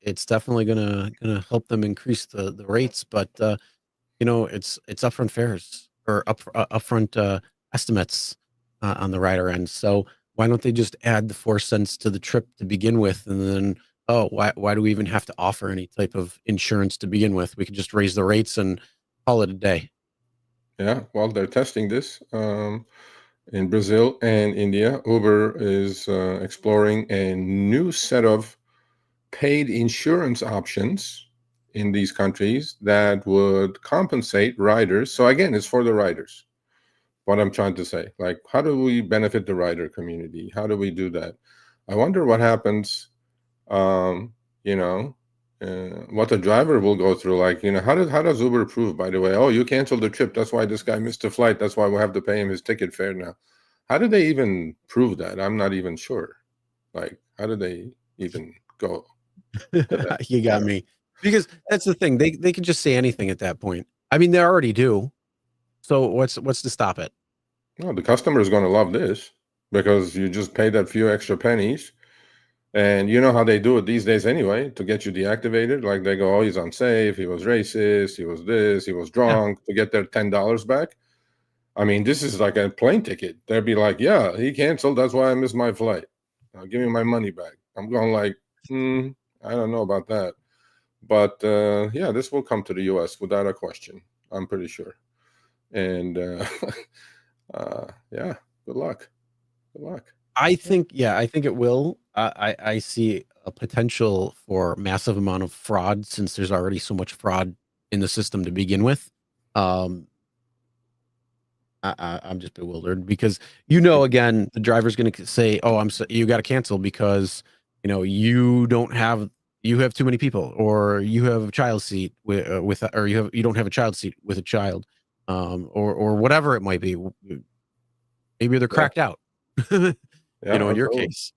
it's definitely gonna help them increase the rates, but it's upfront fares, or upfront estimates on the rider end. So why don't they just add the 4 cents to the trip to begin with, and then why do we even have to offer any type of insurance to begin with? We could just raise the rates and call it a day. Yeah, well, they're testing this in Brazil and India. Uber is exploring a new set of paid insurance options in these countries that would compensate riders. So again, it's for the riders. What I'm trying to say, like, how do we benefit the rider community? How do we do that? I wonder what happens, what the driver will go through. Like, how does Uber prove, by the way, oh, you canceled the trip, that's why this guy missed the flight, that's why we have to pay him his ticket fare now? How do they even prove that? I'm not even sure. Like, how do they even go? You got me. Because that's the thing. They can just say anything at that point. I mean, they already do. So what's to stop it? No, the customer is going to love this, because you just pay that few extra pennies. And you know how they do it these days anyway, to get you deactivated. Like they go, oh, he's unsafe, he was racist, he was this, he was drunk, to get their $10 back. I mean, this is like a plane ticket. They'd be like, yeah, he canceled, that's why I missed my flight. Now give me my money back. I'm going like, I don't know about that. But yeah, this will come to the US without a question, I'm pretty sure. And yeah, good luck. Good luck. I think it will. I see a potential for massive amount of fraud since there's already so much fraud in the system to begin with. I'm just bewildered because again, the driver's going to say, "Oh, you got to cancel because you have too many people, or you have a child seat with or you don't have a child seat with a child, or whatever it might be. Maybe they're cracked out." Yeah, in your case.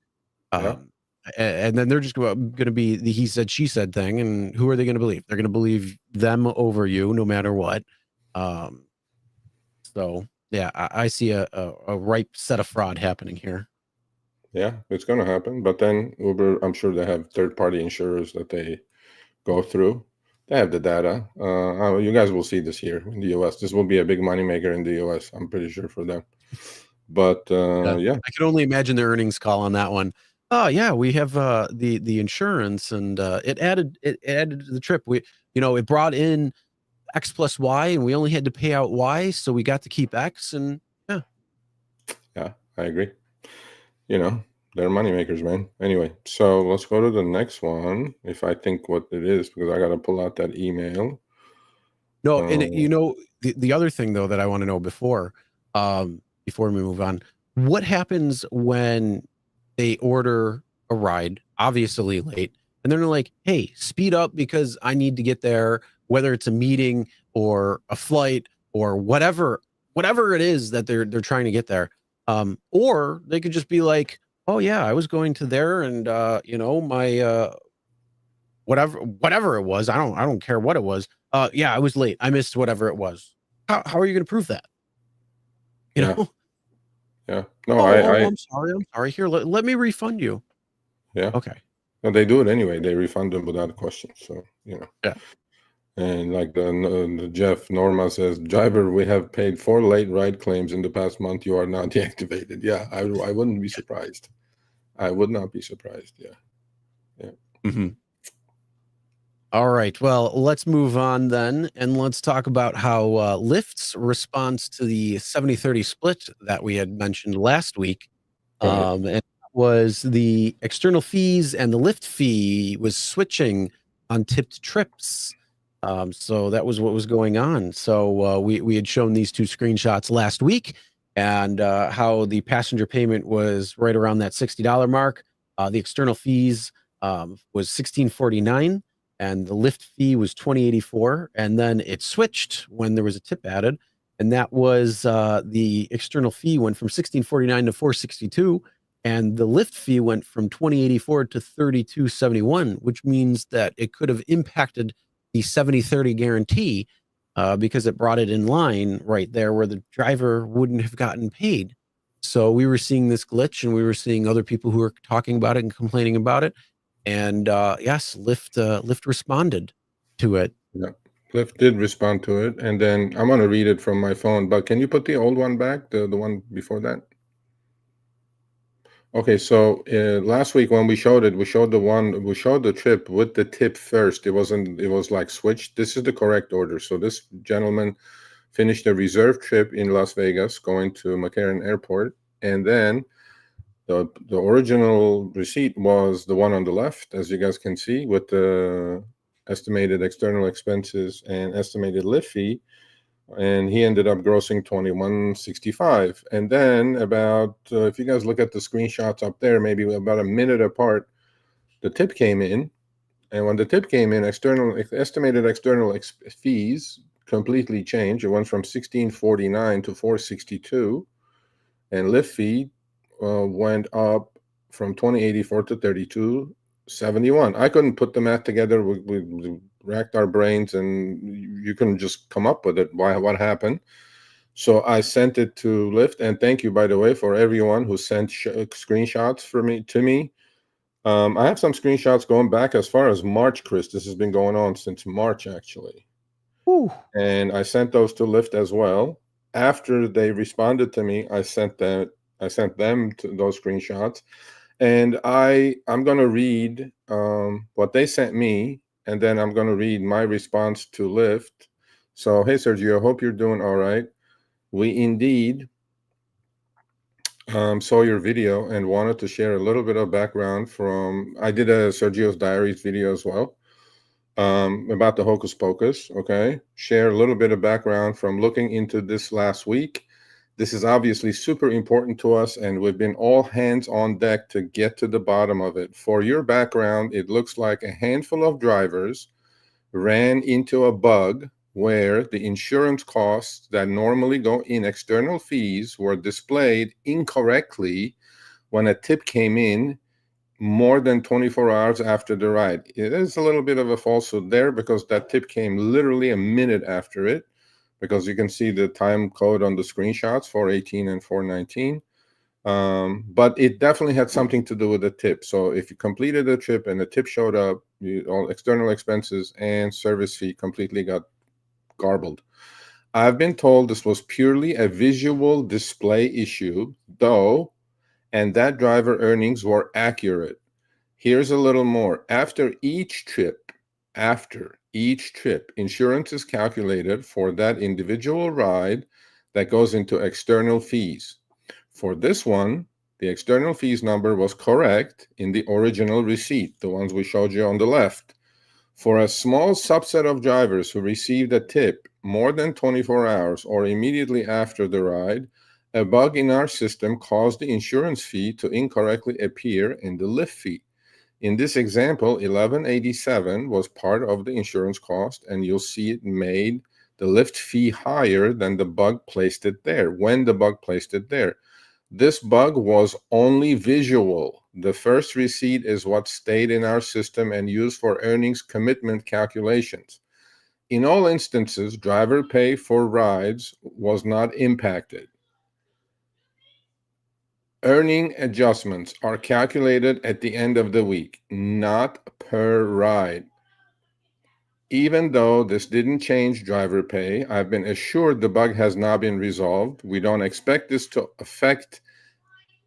And then they're just going to be the he said, she said thing. And who are they going to believe? They're going to believe them over you no matter what. So, yeah, I see a ripe set of fraud happening here. Yeah, it's going to happen. But then Uber, I'm sure they have third-party insurers that they go through. They have the data. You guys will see this here in the US. This will be a big moneymaker in the US. I'm pretty sure for them. But yeah, I can only imagine the earnings call on that one. Oh yeah, we have the insurance, and it added to the trip. It brought in X plus Y, and we only had to pay out Y, so we got to keep X. And yeah, I agree. They're moneymakers, man. Anyway, so let's go to the next one. If I think what it is, because I got to pull out that email. No, and the other thing though that I want to know before we move on, what happens when they order a ride, obviously late, and they're like, "Hey, speed up because I need to get there," whether it's a meeting or a flight or whatever it is that they're trying to get there. Or they could just be like, "Oh yeah, I was going to there, and my whatever it was, I don't care what it was. Yeah, I was late. I missed whatever it was." How are you going to prove that? Yeah. No, I'm sorry. Here, let me refund you. Yeah. Okay. No, they do it anyway. They refund them without a question. So Yeah. And like the Jeff Norma says, driver, we have paid 4 late ride claims in the past month. You are now deactivated. Yeah, I wouldn't be surprised. I would not be surprised. Yeah. Mm-hmm. All right. Well, let's move on then, and let's talk about how Lyft's response to the 70-30 split that we had mentioned last week. And that was the external fees, and the Lyft fee was switching on tipped trips. So that was what was going on. So we had shown these two screenshots last week, and how the passenger payment was right around that $60 mark. The external fees was $16.49. And the Lyft fee was $20.84, and then it switched when there was a tip added, and that was the external fee went from $16.49 to $4.62, and the Lyft fee went from $20.84 to $32.71, which means that it could have impacted the 70-30 guarantee because it brought it in line right there where the driver wouldn't have gotten paid. So we were seeing this glitch, and we were seeing other people who were talking about it and complaining about it. And yes, Lyft responded to it. Yeah, Lyft did respond to it, and then I'm gonna read it from my phone. But can you put the old one back, the one before that? Okay, so last week when we showed it, we showed the trip with the tip first. It was like switched. This is the correct order. So this gentleman finished a reserve trip in Las Vegas, going to McCarran Airport, and then the original receipt was the one on the left, as you guys can see, with the estimated external expenses and estimated Lyft fee, and he ended up grossing $21.65. And then about if you guys look at the screenshots up there, maybe about a minute apart, the tip came in, and when the tip came in, estimated external fees completely changed. It went from $16.49 to $4.62, and Lyft fee went up from $20.84 to $32.71. I couldn't put the math together. We racked our brains, and you couldn't just come up with it. What happened? So I sent it to Lyft, and thank you, by the way, for everyone who sent screenshots to me. I have some screenshots going back as far as March, Chris. This has been going on since March, actually. Whew. And I sent those to Lyft as well. After they responded to me, I sent them to those screenshots. And I'm going to read what they sent me, and then I'm going to read my response to Lyft. So, hey, Sergio, hope you're doing all right. We indeed saw your video and wanted to share a little bit of background from, I did a Sergio's Diaries video as well about the Hocus Pocus, okay? Share a little bit of background from looking into this last week. This is obviously super important to us, and we've been all hands on deck to get to the bottom of it. For your background, it looks like a handful of drivers ran into a bug where the insurance costs that normally go in external fees were displayed incorrectly when a tip came in more than 24 hours after the ride. It is a little bit of a falsehood there because that tip came literally a minute after it, because you can see the time code on the screenshots, 418 and 419. But it definitely had something to do with the tip. So if you completed a trip and the tip showed up, all external expenses and service fee completely got garbled. I've been told this was purely a visual display issue, though, and that driver earnings were accurate. Here's a little more. After each trip, insurance is calculated for that individual ride that goes into external fees. For this one, the external fees number was correct in the original receipt, the ones we showed you on the left. For a small subset of drivers who received a tip more than 24 hours or immediately after the ride, a bug in our system caused the insurance fee to incorrectly appear in the Lyft fee. In this example, $11.87 was part of the insurance cost, and you'll see it made the Lyft fee higher than the bug placed it there, when the bug placed it there. This bug was only visual. The first receipt is what stayed in our system and used for earnings commitment calculations. In all instances, driver pay for rides was not impacted. Earning adjustments are calculated at the end of the week, not per ride. Even though this didn't change driver pay, I've been assured the bug has not been resolved. We don't expect this to affect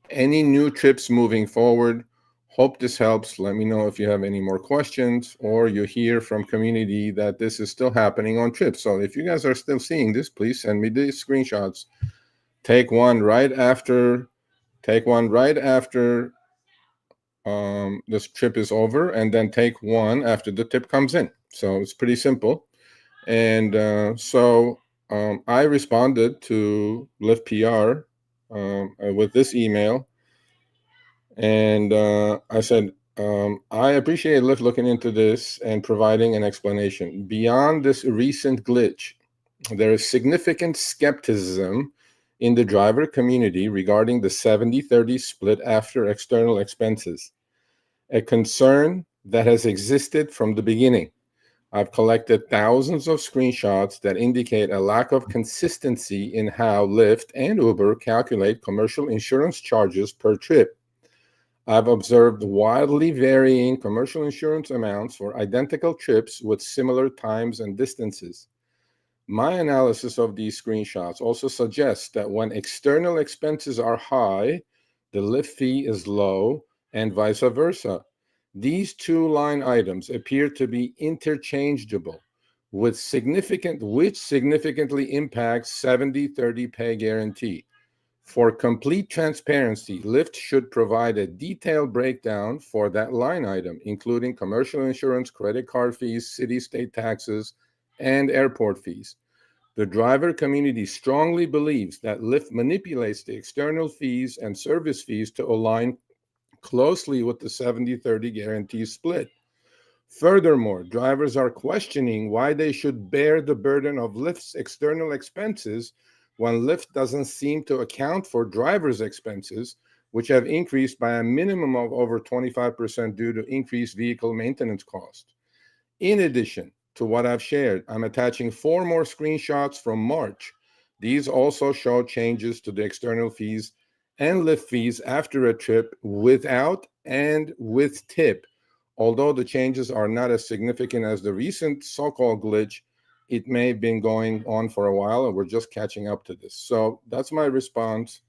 any new trips moving forward. Hope this helps. Let me know if you have any more questions or you hear from community that this is still happening on trips. So if you guys are still seeing this, please send me these screenshots. Take one right after this trip is over, and then take one after the tip comes in. So it's pretty simple. And I responded to Lyft PR with this email, and I said, I appreciate Lyft looking into this and providing an explanation. Beyond this recent glitch, there is significant skepticism in the driver community regarding the 70-30 split after external expenses, a concern that has existed from the beginning. I've collected thousands of screenshots that indicate a lack of consistency in how Lyft and Uber calculate commercial insurance charges per trip. I've observed wildly varying commercial insurance amounts for identical trips with similar times and distances. My analysis of these screenshots also suggests that when external expenses are high, the Lyft fee is low, and vice versa. These two line items appear to be interchangeable, which significantly impacts 70-30 pay guarantee. For complete transparency, Lyft should provide a detailed breakdown for that line item, including commercial insurance, credit card fees, city state taxes, and airport fees. The driver community strongly believes that Lyft manipulates the external fees and service fees to align closely with the 70-30 guarantee split. Furthermore, drivers are questioning why they should bear the burden of Lyft's external expenses when Lyft doesn't seem to account for drivers' expenses, which have increased by a minimum of over 25% due to increased vehicle maintenance costs. In addition to what I've shared, I'm attaching 4 more screenshots from March. These also show changes to the external fees and Lyft fees after a trip without and with tip. Although the changes are not as significant as the recent so-called glitch, it may have been going on for a while, and we're just catching up to this. So that's my response,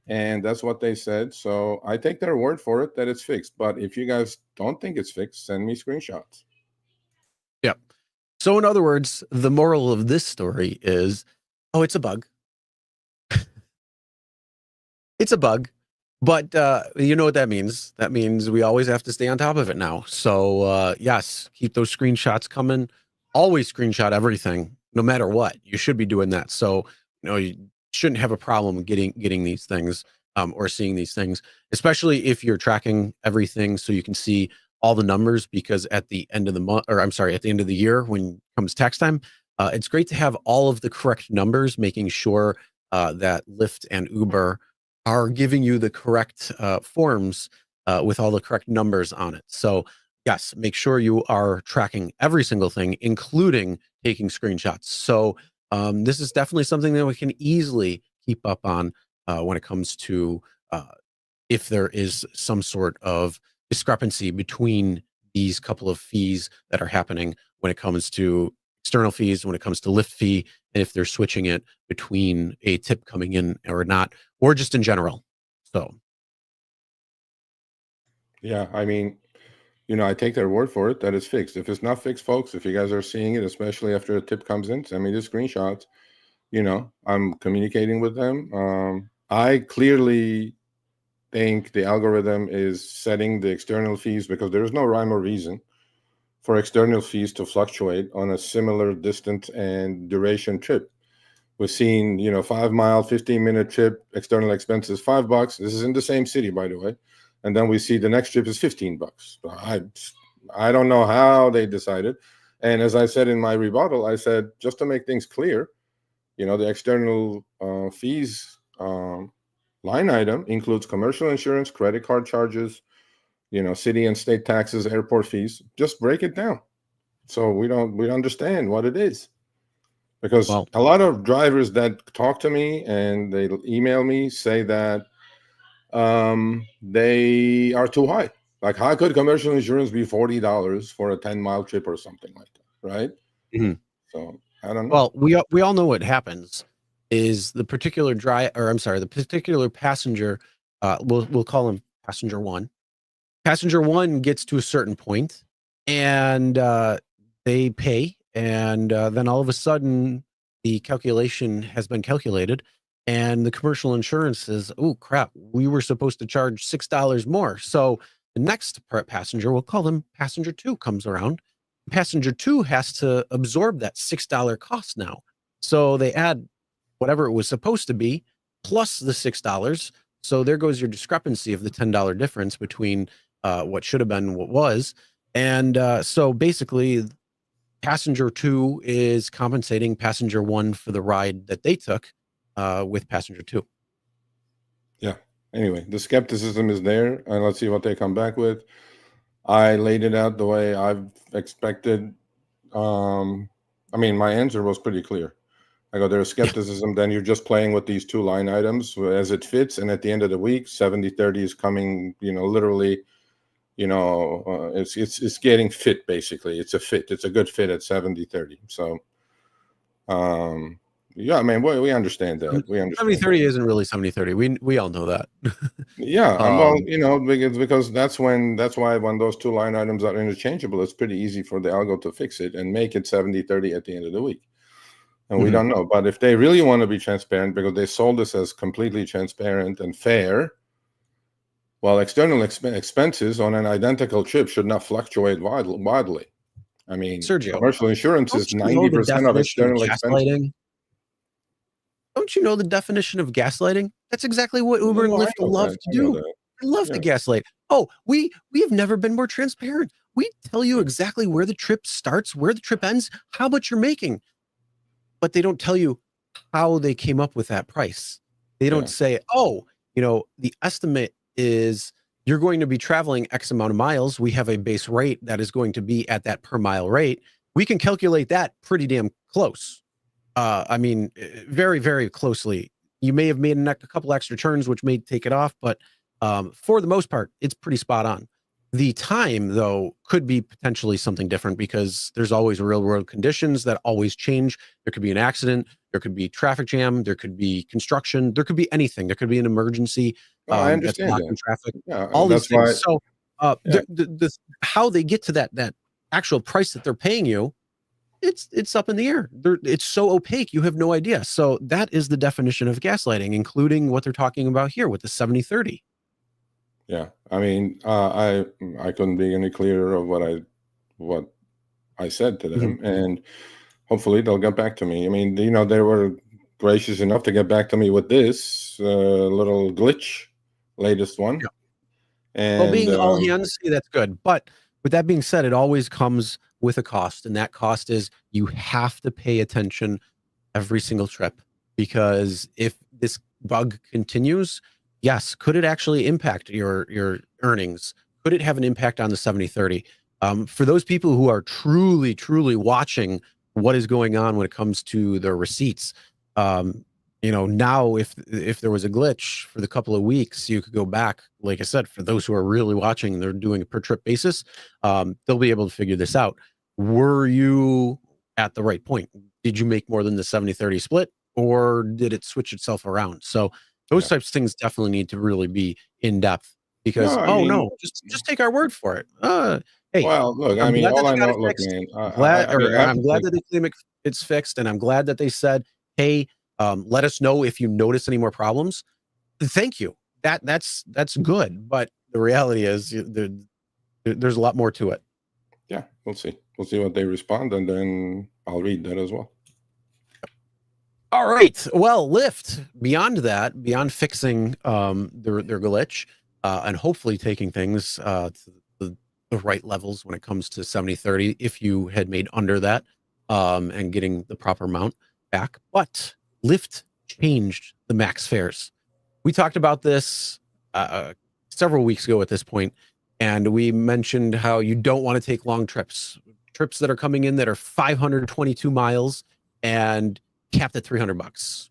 and that's what they said. So I take their word for it that it's fixed. But if you guys don't think it's fixed, send me screenshots. Yep. So in other words, the moral of this story is, oh, it's a bug. It's a bug. But you know what that means? That means we always have to stay on top of it now. So yes, keep those screenshots coming. Always screenshot everything, no matter what. You should be doing that. So you shouldn't have a problem getting these things or seeing these things, especially if you're tracking everything so you can see all the numbers. Because at the end of the month, or I'm sorry, at the end of the year when comes tax time, it's great to have all of the correct numbers, making sure that Lyft and Uber are giving you the correct forms with all the correct numbers on it. So yes, make sure you are tracking every single thing, including taking screenshots. So this is definitely something that we can easily keep up on when it comes to if there is some sort of discrepancy between these couple of fees that are happening when it comes to external fees, when it comes to Lyft fee, and if they're switching it between a tip coming in or not, or just in general. So Yeah, I mean, I take their word for it that it's fixed. If it's not fixed, folks, if you guys are seeing it, especially after a tip comes in, send me the screenshots. I'm communicating with them. I clearly think the algorithm is setting the external fees because there is no rhyme or reason for external fees to fluctuate on a similar distance and duration trip. We've seen, 5 mile, 15-minute trip, external expenses, $5. This is in the same city, by the way. And then we see the next trip is $15. I don't know how they decided. And as I said in my rebuttal, I said, just to make things clear, the external fees line item includes commercial insurance, credit card charges, city and state taxes, airport fees. Just break it down so we understand what it is. Because a lot of drivers that talk to me and they email me say that they are too high. Like, how could commercial insurance be $40 for a 10-mile trip or something like that, right? Mm-hmm. So I don't know. Well, we all know what happens is the particular the particular passenger, we'll call him passenger one. Passenger one gets to a certain point and they pay, and then all of a sudden the calculation has been calculated and the commercial insurance says, oh crap, we were supposed to charge $6 more. So the next passenger, we'll call them passenger two, comes around. Passenger two has to absorb that $6 cost now. So they add whatever it was supposed to be plus the $6. So there goes your discrepancy of the $10 difference between what should have been what was. And so basically passenger two is compensating passenger one for the ride that they took with passenger two. Yeah. Anyway, the skepticism is there, and let's see what they come back with. I laid it out the way I've expected. My answer was pretty clear. I go, there's skepticism, then you're just playing with these two line items as it fits, and at the end of the week, 70-30 is coming, literally, it's getting fit, basically. It's a fit. It's a good fit at 70-30. So, yeah, we understand that. We understand 70-30 isn't really 70-30. We all know that. Yeah, because that's why when those two line items are interchangeable, it's pretty easy for the algo to fix it and make it 70-30 at the end of the week. And we don't know. But if they really want to be transparent, because they sold this as completely transparent and fair, well, external expenses on an identical trip should not fluctuate wildly. I mean, Sergio, commercial insurance is 90% of external expenses. Don't you know the definition of gaslighting? That's exactly what Uber and Lyft love to do. They love to gaslight. Oh, we have never been more transparent. We tell you exactly where the trip starts, where the trip ends, how much you're making. But they don't tell you how they came up with that price. They don't say, oh, the estimate is you're going to be traveling X amount of miles. We have a base rate that is going to be at that per mile rate. We can calculate that pretty damn close. Very, very closely. You may have made a couple extra turns, which may take it off, but For the most part, it's pretty spot on. The time, though, could be potentially something different because there's always real world conditions that always change. There could be an accident, there could be traffic jam, there could be construction, there could be anything. There could be an emergency No, I that's understand blocking that. traffic. Yeah, All these that's why. things. So, Yeah. how they get to that actual price that they're paying you, it's up in the air. It's so opaque, you have no idea. So that is the definition of gaslighting, including what they're talking about here with the 70/30. Yeah, I mean, I couldn't be any clearer of what I said to them, and hopefully they'll get back to me. I mean, they were gracious enough to get back to me with this little glitch, latest one. Yeah. And Well, being all hands, that's good. But with that being said, it always comes with a cost, and that cost is you have to pay attention every single trip, because if this bug continues, yes, could it actually impact your earnings? Could it have an impact on the 70/30? For those people who are truly watching what is going on when it comes to their receipts, now if there was a glitch for the couple of weeks, you could go back. Like I said, for those who are really watching, they're doing a per trip basis. They'll be able to figure this out. Were you at the right point? Did you make more than the 70/30 split, or did it switch itself around? So those Yeah. types of things definitely need to really be in depth, because No, I mean, just take our word for it. Hey, well, look, I I'm mean, glad that all they I got know, it look, fixed. man, Glad, I mean, I have I'm to glad think, that they claim it's fixed, and I'm glad that they said, "Hey, let us know if you notice any more problems." Thank you. That's good, but the reality is there's a lot more to it. yeah, we'll see. We'll see what they respond, and then I'll read that as well. All right. Well, Lyft, beyond fixing their glitch, and hopefully taking things to the right levels when it comes to 70/30, if you had made under that, and getting the proper amount back. But Lyft changed the max fares. We talked about this several weeks ago at this point, and we mentioned how you don't want to take long trips that are coming in that are 522 miles and capped at $300.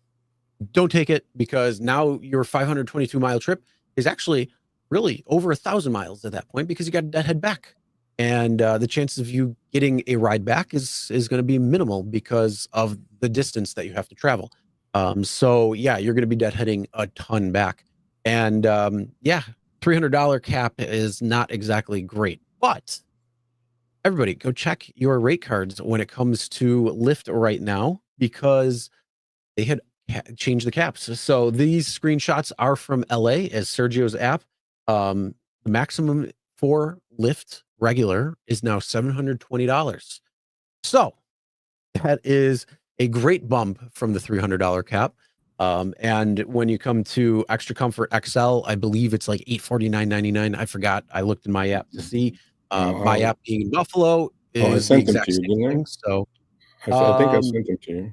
Don't take it, because now your 522-mile trip is actually really over 1,000 miles at that point, because you got to head back, and the chances of you getting a ride back is going to be minimal because of the distance that you have to travel. So yeah, you're going to be deadheading a ton back, and yeah, $300 cap is not exactly great, but everybody go check your rate cards when it comes to Lyft right now, because they had changed the caps. So these screenshots are from LA as Sergio's app. The maximum for Lyft regular is now $720. So that is a great bump from the $300 cap. And when you come to Extra Comfort XL, I believe it's like $849.99. I forgot. I looked in my app to see. My app being in Buffalo I is the sent them exact to you, same didn't thing. So I think I sent them to you.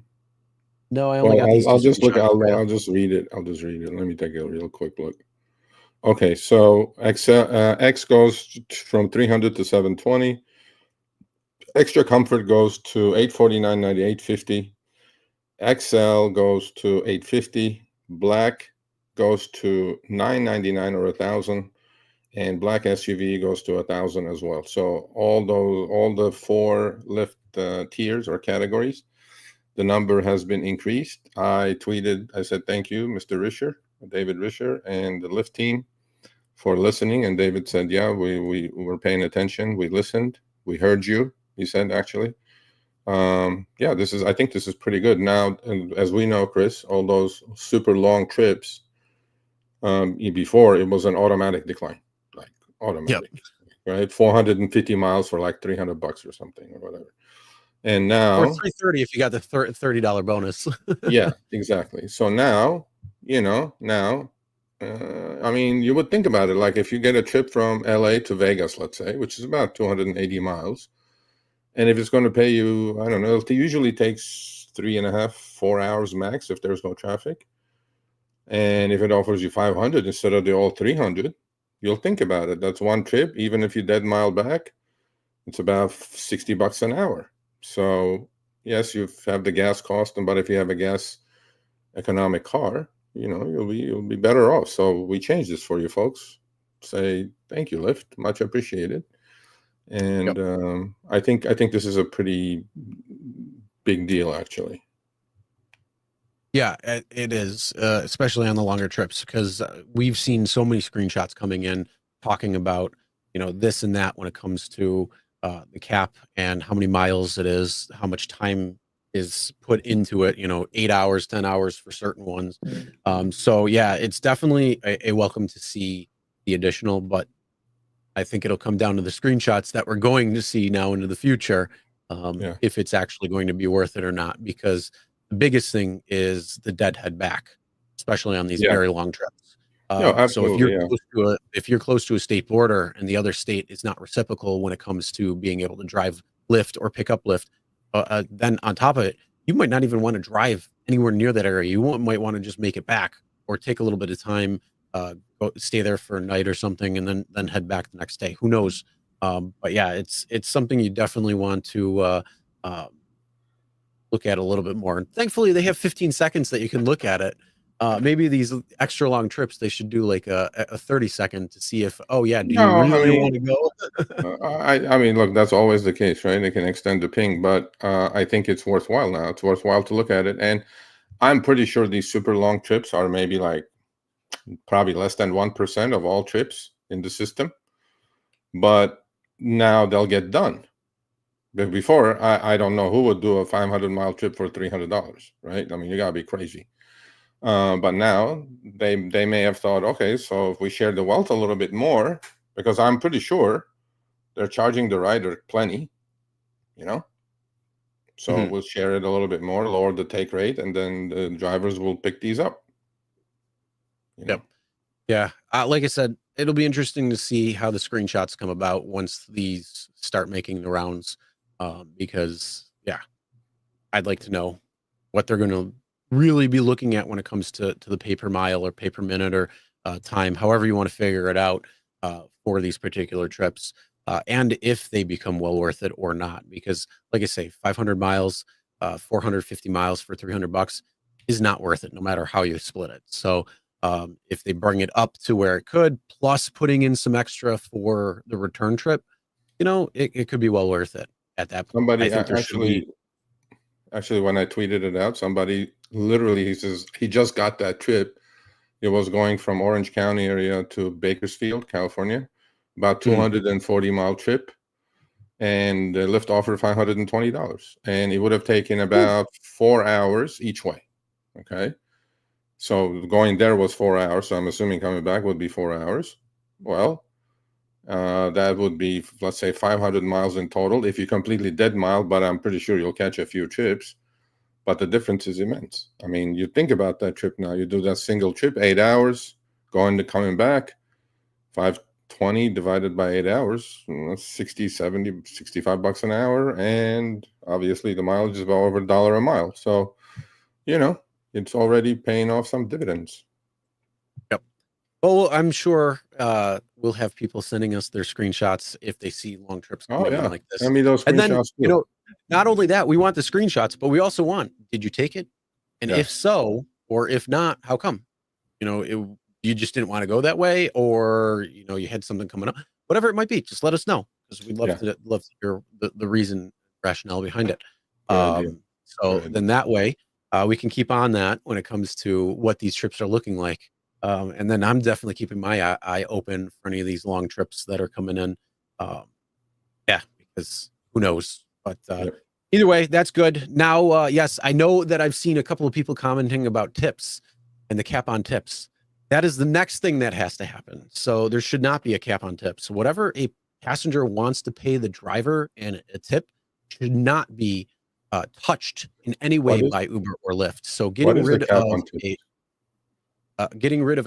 no, I only Well, got these two I'll just look. screenshots. I'll just read it. I'll just read it. Let me take a real quick look. Okay, so X goes from 300 to 720. Extra Comfort goes to 849.98, 50. XL goes to 850. Black goes to 999 or 1,000, and Black SUV goes to 1,000 as well. So all the four Lyft tiers or categories, the number has been increased. I tweeted, I said, thank you, Mr. Risher, David Risher, and the Lyft team for listening. And David said, yeah, we were paying attention. We listened. We heard you, he said, actually. Yeah, I think this is pretty good. Now, as we know, Chris, all those super long trips, before it was an automatic decline, like automatic, right? 450 miles for like $300 or something or whatever. And now, Or 330 if you got the $30 bonus. yeah, exactly. So now, I mean, you would think about it. Like if you get a trip from LA to Vegas, let's say, which is about 280 miles, and if it's going to pay you, I don't know, it usually takes 3.5, 4 hours max if there's no traffic. And if it offers you 500 instead of the all 300, you'll think about it. That's one trip. Even if you dead mile back, it's about $60 an hour. So yes, you have the gas cost, but if you have a gas economic car, you'll be better off. So we changed this for you folks. Say thank you, Lyft, much appreciated. And I think this is a pretty big deal, actually. Yeah, it is, especially on the longer trips, because we've seen so many screenshots coming in talking about this and that when it comes to the cap and how many miles it is, how much time is put into it. 8 hours, 10 hours for certain ones. So yeah, it's definitely a welcome to see the additional, but I think it'll come down to the screenshots that we're going to see now into the future, if it's actually going to be worth it or not. Because the biggest thing is the deadhead back, especially on these very long trips. No, absolutely. So if you're close to a state border and the other state is not reciprocal when it comes to being able to drive Lyft or pick up Lyft, then on top of it, you might not even want to drive anywhere near that area. You might want to just make it back or take a little bit of time, go stay there for a night or something, and then head back the next day. Who knows? But yeah, it's something you definitely want to look at a little bit more. And thankfully, they have 15 seconds that you can look at it. Maybe these extra long trips, they should do like a 30-second to see if, do you really want to go? I mean, look, that's always the case, right? They can extend the ping, but I think it's worthwhile now. It's worthwhile to look at it. And I'm pretty sure these super long trips are maybe like probably less than 1% of all trips in the system. But now they'll get done. But before, I don't know who would do a 500-mile trip for $300, right? I mean, you gotta be crazy. But now they may have thought, okay, so if we share the wealth a little bit more, because I'm pretty sure they're charging the rider plenty, so we'll share it a little bit more, lower the take rate, and then the drivers will pick these up. Yep. Yeah. Like I said, it'll be interesting to see how the screenshots come about once these start making the rounds, because I'd like to know what they're going to really be looking at when it comes to the pay per mile or pay per minute or time, however you want to figure it out for these particular trips, and if they become well worth it or not. Because like I say, 500 miles, 450 miles for $300 is not worth it, no matter how you split it. So if they bring it up to where it could, plus putting in some extra for the return trip, it could be well worth it at that point. Somebody actually, when I tweeted it out, somebody literally, he says he just got that trip. It was going from Orange County area to Bakersfield, California, about 240-mile trip, and Lyft offered $520, and it would have taken about 4 hours each way. Okay, so going there was 4 hours, so I'm assuming coming back would be 4 hours. Well, that would be, let's say, 500 miles in total if you completely dead mile, but I'm pretty sure you'll catch a few trips. But the difference is immense. I mean, you think about that trip now. You do that single trip, 8 hours, going to coming back, 520 divided by 8 hours, that's 60, 70, $65 an hour. And obviously the mileage is about over $1 a mile. So, it's already paying off some dividends. Yep. Well, I'm sure we'll have people sending us their screenshots if they see long trips coming in like this. Send me those screenshots. And then, not only that, we want the screenshots, but we also want, did you take it? And if so, or if not, how come? You just didn't want to go that way, or, you had something coming up, whatever it might be, just let us know, because we'd love to hear the reason, rationale behind it. So then that way we can keep on that when it comes to what these trips are looking like. And then I'm definitely keeping my eye open for any of these long trips that are coming in. Because who knows? But either way, that's good. Now, yes, I know that I've seen a couple of people commenting about tips and the cap on tips. That is the next thing that has to happen. So there should not be a cap on tips. Whatever a passenger wants to pay the driver and a tip should not be touched in any way by Uber or Lyft. So getting rid of a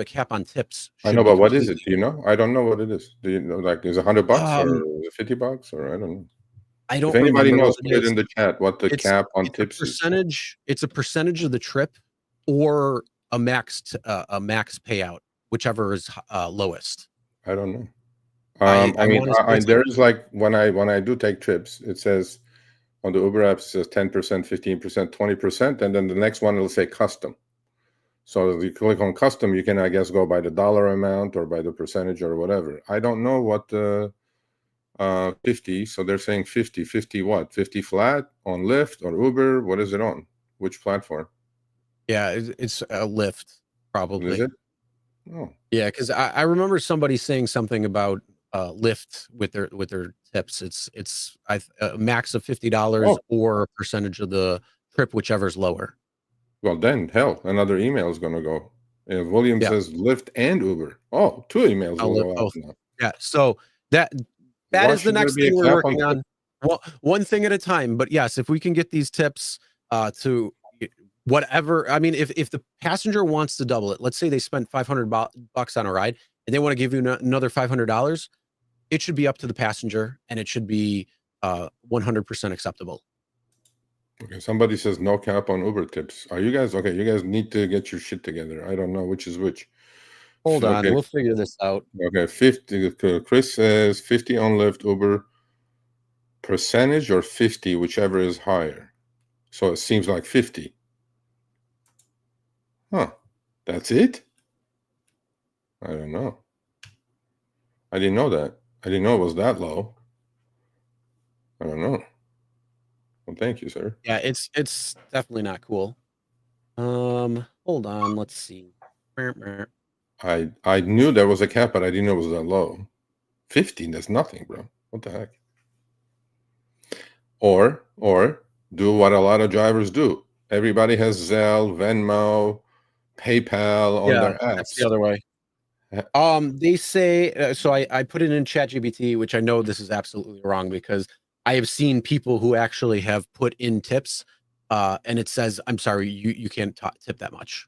cap on tips. I know, but what is it? Do you know? I don't know what it is. Do you know? Like, is it $100 or $50 or I don't know. I don't. If anybody knows, put it in the chat. What the cap on tips is? It's a percentage of the trip, or a max payout, whichever is lowest. I don't know. There is, like, when I do take trips, it says on the Uber app, it says 10%, 15%, 20%, and then the next one will say custom. So if you click on custom, you can, I guess, go by the dollar amount or by the percentage or whatever. I don't know what the 50. So they're saying 50. 50 what? 50 flat on Lyft or Uber? What is it on? Which platform? Yeah, it's a Lyft, probably. Is it? Oh. Yeah, because I remember somebody saying something about Lyft with their tips. It's a max of $50 or a percentage of the trip, whichever's lower. Well, then hell, another email is going to go. If William says Lyft and Uber, two emails will go out now. Yeah, so that is the next thing we're working on. Well, one thing at a time. But yes, if we can get these tips to whatever, I mean, if the passenger wants to double it, let's say they spent $500 on a ride and they want to give you another $500, it should be up to the passenger and it should be 100% acceptable. Okay, somebody says no cap on Uber tips. Are you guys okay? You guys need to get your shit together. I don't know which is which. Hold on, we'll figure this out. Okay, 50. Chris says 50 on Lyft, Uber percentage or 50, whichever is higher. So it seems like 50. Huh? That's it? I don't know. I didn't know that. I didn't know it was that low. I don't know. Well, thank you, sir. Yeah, it's definitely not cool. Hold on, let's see. I knew there was a cap, but I didn't know it was that low. 15, that's nothing, bro. What the heck? Or do what a lot of drivers do. Everybody has Zelle, Venmo, PayPal on their apps. That's the other way. They say so I put it in ChatGPT, which I know this is absolutely wrong because I have seen people who actually have put in tips and it says, I'm sorry, you can't tip that much.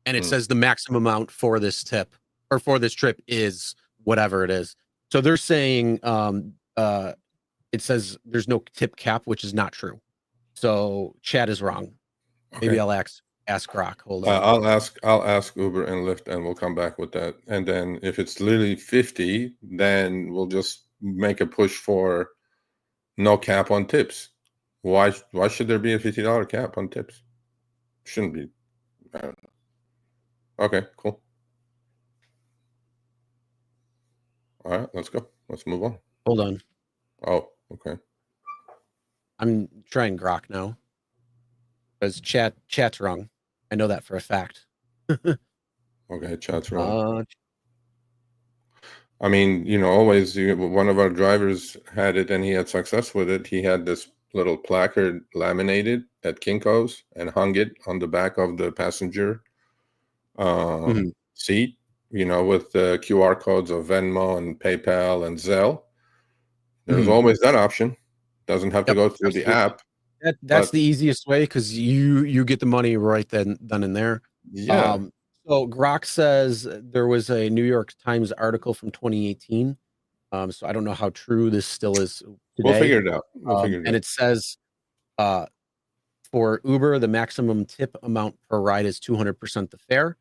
And it says the maximum amount for this tip or for this trip is whatever it is. So they're saying it says there's no tip cap, which is not true. So Chad is wrong. Okay. Maybe I'll ask Grok. Hold on. I'll ask Uber and Lyft, and we'll come back with that. And then if it's literally 50, then we'll just make a push for no cap on tips. Why should there be a $50 cap on tips? Shouldn't be. I don't know. Okay, cool. All right, let's go. Let's move on. Hold on. Oh, okay. I'm trying Grok now. Because chat's wrong. I know that for a fact. Okay, chat's wrong. I mean, always one of our drivers had it and he had success with it. He had this little placard laminated at Kinko's and hung it on the back of the passenger seat, with the QR codes of Venmo and PayPal and Zelle. There's always that option. Doesn't have to go through the app. That's the easiest way because you get the money right then and there. Yeah. So Grok says there was a New York Times article from 2018. So I don't know how true this still is today. We'll figure it out. And it says for Uber, the maximum tip amount per ride is 200% the fare.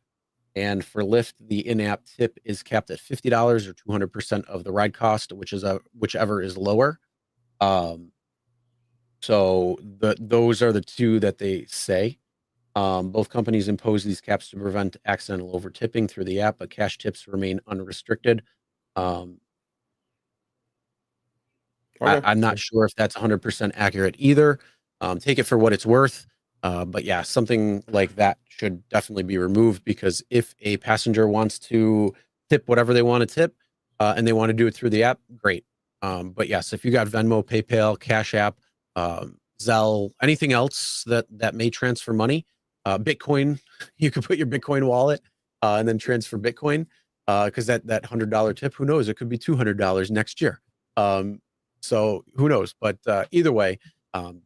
And for Lyft, the in-app tip is capped at $50 or 200% of the ride cost, whichever is lower. So those are the two that they say. Both companies impose these caps to prevent accidental over tipping through the app, but cash tips remain unrestricted. I'm not sure if that's 100% accurate either. Take it for what it's worth. But yeah, something like that should definitely be removed because if a passenger wants to tip whatever they want to tip and they want to do it through the app, great. But yes, if you got Venmo, PayPal, Cash App, Zelle, anything else that may transfer money, Bitcoin, you could put your Bitcoin wallet and then transfer Bitcoin because that $100 tip, who knows, it could be $200 next year. So who knows? But either way,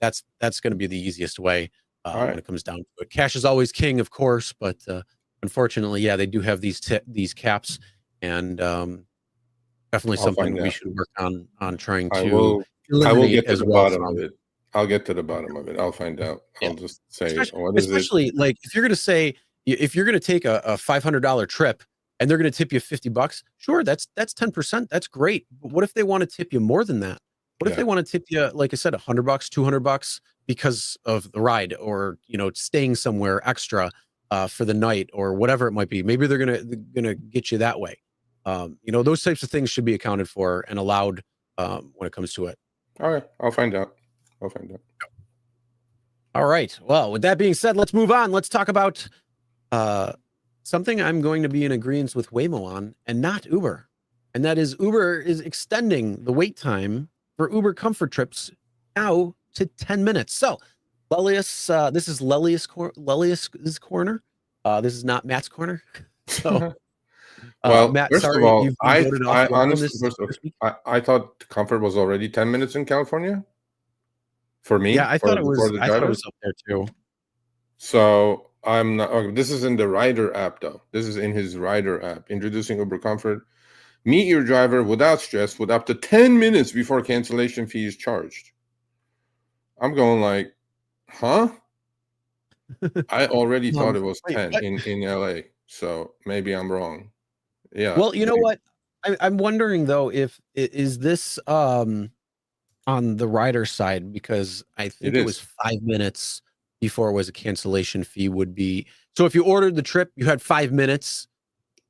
that's going to be the easiest way when it comes down to it. Cash is always king, of course, but unfortunately, yeah, they do have these caps, and definitely something we should work on trying to eliminate. I will get to as the well bottom of it. I'll get to the bottom of it. I'll find out. I'll just say, especially like if you're going to take a $500 trip and they're going to tip you $50, sure, that's 10%. That's great. But what if they want to tip you more than that? What if they want to tip you, like I said, $100, $200 because of the ride or, staying somewhere extra? for the night or whatever it might be. Maybe they're gonna get you that way. Those types of things should be accounted for and allowed when it comes to it. All right, I'll find out. All right. Well, with that being said, let's move on. Let's talk about something I'm going to be in agreement with Waymo on, and not Uber. And that is Uber is extending the wait time for Uber comfort trips now to 10 minutes. So, Lelius, this is Lelius's corner. This is not Matt's corner. So, well, Matt, first sorry, of all, you've been voted off honestly, this week. I thought comfort was already 10 minutes in California. For me, Yeah, I thought it was up there too. So I'm not. Okay, this is in the Rider app, though. This is in his Rider app, introducing Uber Comfort. Meet your driver without stress with up to 10 minutes before cancellation fee is charged. I'm going like, huh? I already thought it was 10 in LA, so maybe I'm wrong. Yeah. Well, you know what? I'm wondering though, if is this on the rider side, because I think it was 5 minutes before it was a cancellation fee would be. So if you ordered the trip, you had 5 minutes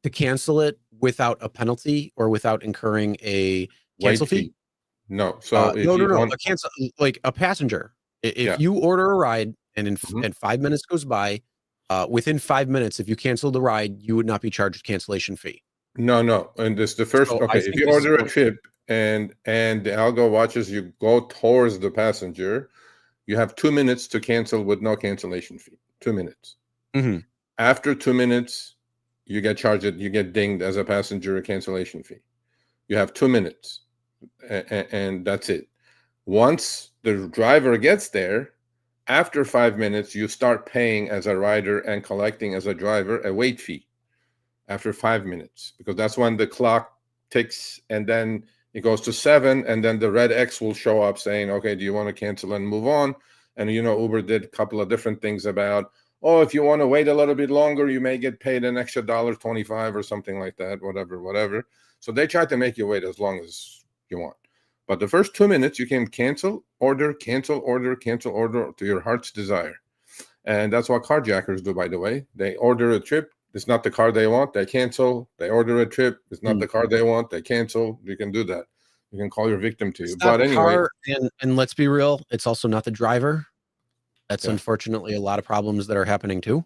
to cancel it without a penalty or without incurring a cancel fee. No. So no. A cancel, like a passenger. If you order a ride and and 5 minutes goes by, within 5 minutes, if you cancel the ride, you would not be charged a cancellation fee. No. And this the first. So okay, if you order a trip and the algo watches you go towards the passenger, you have 2 minutes to cancel with no cancellation fee. 2 minutes. After 2 minutes, you get charged. You get dinged as a passenger a cancellation fee. You have 2 minutes, and that's it. Once the driver gets there, after 5 minutes, you start paying as a rider and collecting as a driver a wait fee. After 5 minutes, because that's when the clock ticks, and then it goes to 7, and then the red X will show up saying, okay, do you want to cancel and move on? And Uber did a couple of different things about, oh, if you want to wait a little bit longer, you may get paid an extra $1.25 or something like that, whatever. So they tried to make you wait as long as you want. But the first 2 minutes, you can cancel order to your heart's desire. And that's what carjackers do, by the way. They order a trip. It's not the car they want. They cancel. They order a trip. It's not the car they want. They cancel. You can do that. You can call your victim to you. But anyway, car, and let's be real, it's also not the driver. That's unfortunately a lot of problems that are happening too.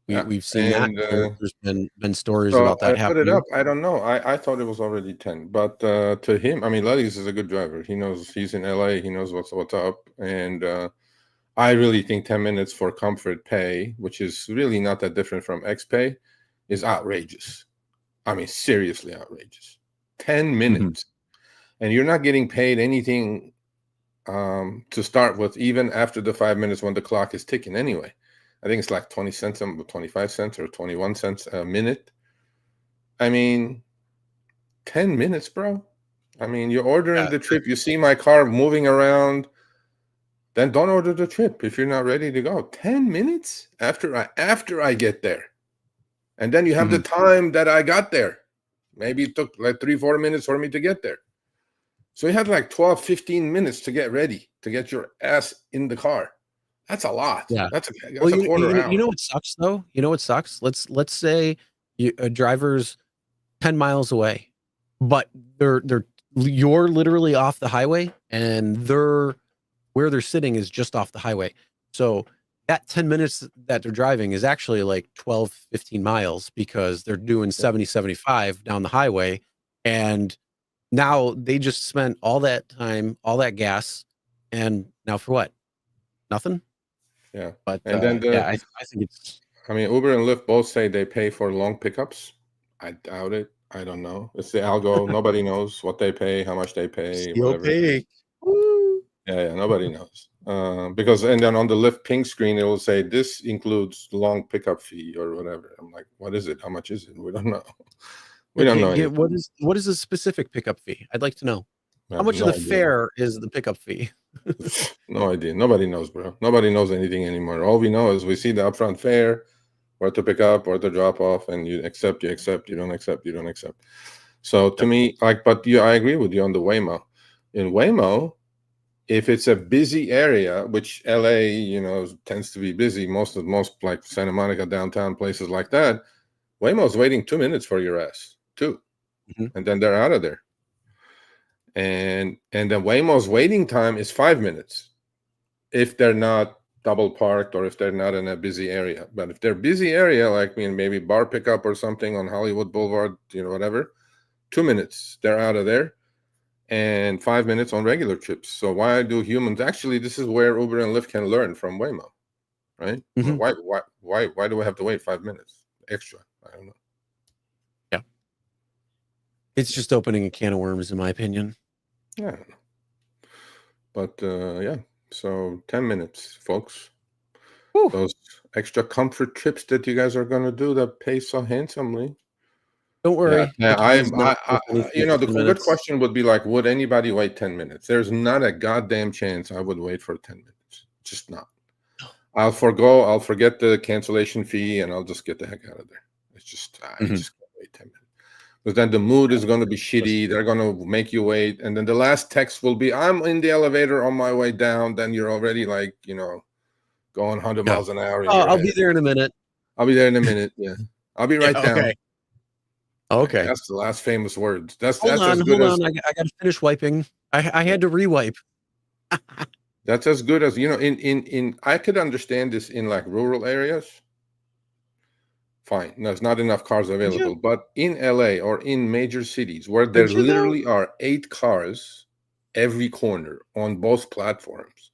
We've seen that. There's been stories about that happening. Put it up. I don't know. I thought it was already 10. But to him, I mean, Lelius is a good driver. He knows, he's in LA. He knows what's up. And I really think 10 minutes for comfort pay, which is really not that different from XPay, is outrageous. I mean, seriously outrageous. 10 minutes. And you're not getting paid anything to start with, even after the 5 minutes when the clock is ticking anyway. I think it's like 20 cents, 25 cents or 21 cents a minute. I mean, 10 minutes, bro. I mean, you're ordering the trip. You see my car moving around. Then don't order the trip if you're not ready to go. 10 minutes after I get there. And then you have the time that I got there. Maybe it took like 3-4 minutes for me to get there. So you had like 12-15 minutes to get ready, to get your ass in the car. That's a lot. Yeah. That's a quarter hour. You know what sucks though? You know what sucks? Let's say a driver's 10 miles away, but you're literally off the highway, and where they're sitting is just off the highway. So that 10 minutes that they're driving is actually like 12-15 miles, because they're doing 70-75 down the highway. And now they just spent all that time, all that gas, and now for what? Nothing. Yeah. But and then I think it's, I mean, Uber and Lyft both say they pay for long pickups. I doubt it. I don't know. It's the algo. Nobody knows what they pay, how much they pay, whatever. Yeah, nobody knows. Because, and then on the Lyft ping screen, it will say this includes the long pickup fee or whatever. I'm like, what is it? How much is it? We don't know. We don't know. What is the specific pickup fee? I'd like to know. How much of the fare is the pickup fee? No idea. Nobody knows, bro. Nobody knows anything anymore. All we know is we see the upfront fare, where to pick up, where to drop off, and you accept, you don't accept. So to me, I agree with you on the Waymo. In Waymo, If it's a busy area, which LA, you know, tends to be busy, most like Santa Monica downtown, places like that, Waymo's waiting 2 minutes for your ass, 2, and then they're out of there. And the Waymo's waiting time is 5 minutes if they're not double parked or if they're not in a busy area. But if they're busy area, like maybe bar pickup or something on Hollywood Boulevard, you know, whatever, 2 minutes, they're out of there. And 5 minutes on regular trips. So why do humans actually? This is where Uber and Lyft can learn from Waymo, right? Why do we have to wait 5 minutes extra? I don't know. Yeah, it's just opening a can of worms, in my opinion. Yeah, I don't know. But yeah, so 10 minutes, folks. Whew. Those extra comfort trips that you guys are gonna do that pay so handsomely. Don't worry. Yeah, you know, the good question would be like, would anybody wait 10 minutes? There's not a goddamn chance I would wait for 10 minutes. Just not. I'll forget the cancellation fee, and I'll just get the heck out of there. It's just, I just can't wait 10 minutes. Because then the mood is going to be shitty. They're going to make you wait. And then the last text will be, I'm in the elevator on my way down. Then you're already like, you know, going 100 miles an hour. I'll be there in a minute. I'll be there in a minute. Yeah. I'll be right down. Okay. That's the last famous words. Hold on. I got to finish wiping. I had to rewipe. That's as good as, you know, in I could understand this in like rural areas. Fine. There's not enough cars available. But in LA or in major cities where there literally are 8 cars every corner on both platforms,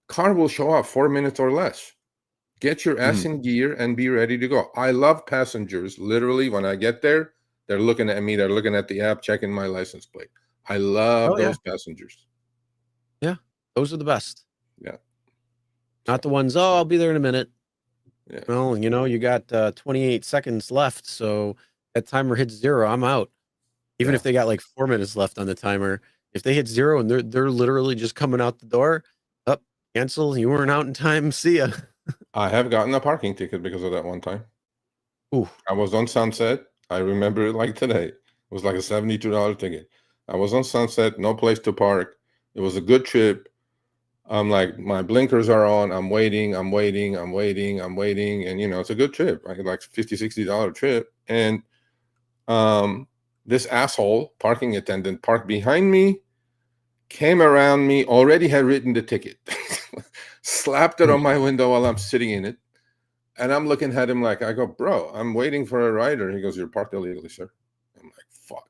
car will show up 4 minutes or less. Get your ass in gear and be ready to go. I love passengers. Literally, when I get there, they're looking at me. They're looking at the app, checking my license plate. I love those passengers. Yeah, those are the best. Yeah. Not the ones, I'll be there in a minute. Yeah. Well, you know, you got 28 seconds left. So that timer hits 0, I'm out. Even if they got like 4 minutes left on the timer, if they hit 0 and they're literally just coming out the door, cancel, you weren't out in time. See ya. I have gotten a parking ticket because of that one time. Ooh. I was on Sunset. I remember it like today. It was like a $72 ticket. I was on Sunset, no place to park. It was a good trip. I'm like, my blinkers are on. I'm waiting. And, you know, it's a good trip. Like $50, $60 trip. And this asshole parking attendant parked behind me, came around me, already had written the ticket. Slapped it on my window while I'm sitting in it. And I'm looking at him like, I go, bro, I'm waiting for a rider. He goes, you're parked illegally, sir. I'm like, fuck.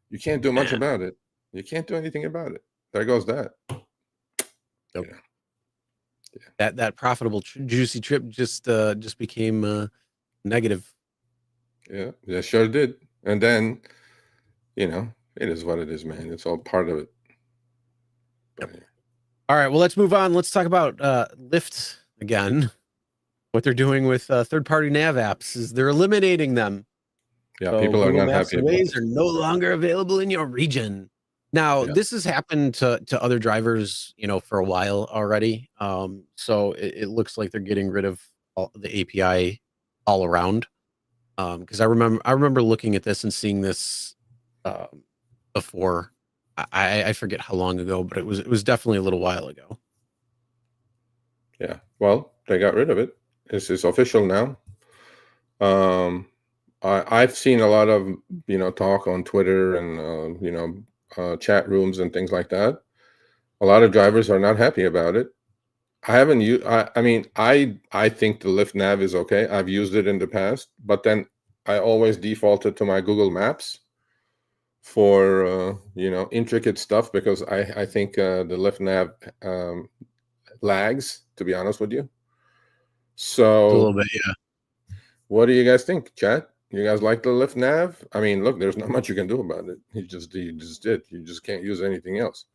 You can't do much about it. You can't do anything about it. There goes that. Nope. Yeah. That profitable, juicy trip just became negative. Yeah, sure did. And then, you know, it is what it is, man. It's all part of it. But, all right, well, let's move on. Let's talk about Lyft again. What they're doing with third-party nav apps is they're eliminating them. Yeah, so people are not happy about Ways are no longer available in your region. Now, this has happened to other drivers, you know, for a while already. So it looks like they're getting rid of the API all around. Because I remember looking at this and seeing this before. I forget how long ago, but it was definitely a little while ago. Yeah, well, they got rid of it. It's official now. I've seen a lot of, you know, talk on Twitter and you know, chat rooms and things like that. A lot of drivers are not happy about it. I haven't used. I mean, I think the Lyft Nav is okay. I've used it in the past, but then I always defaulted to my Google Maps for you know, intricate stuff, because I think the Lyft Nav lags, to be honest with you. So a little bit, yeah. What do you guys think, chat? You guys like the Lyft Nav? I mean, look, there's not much you can do about it. You just did. You just can't use anything else.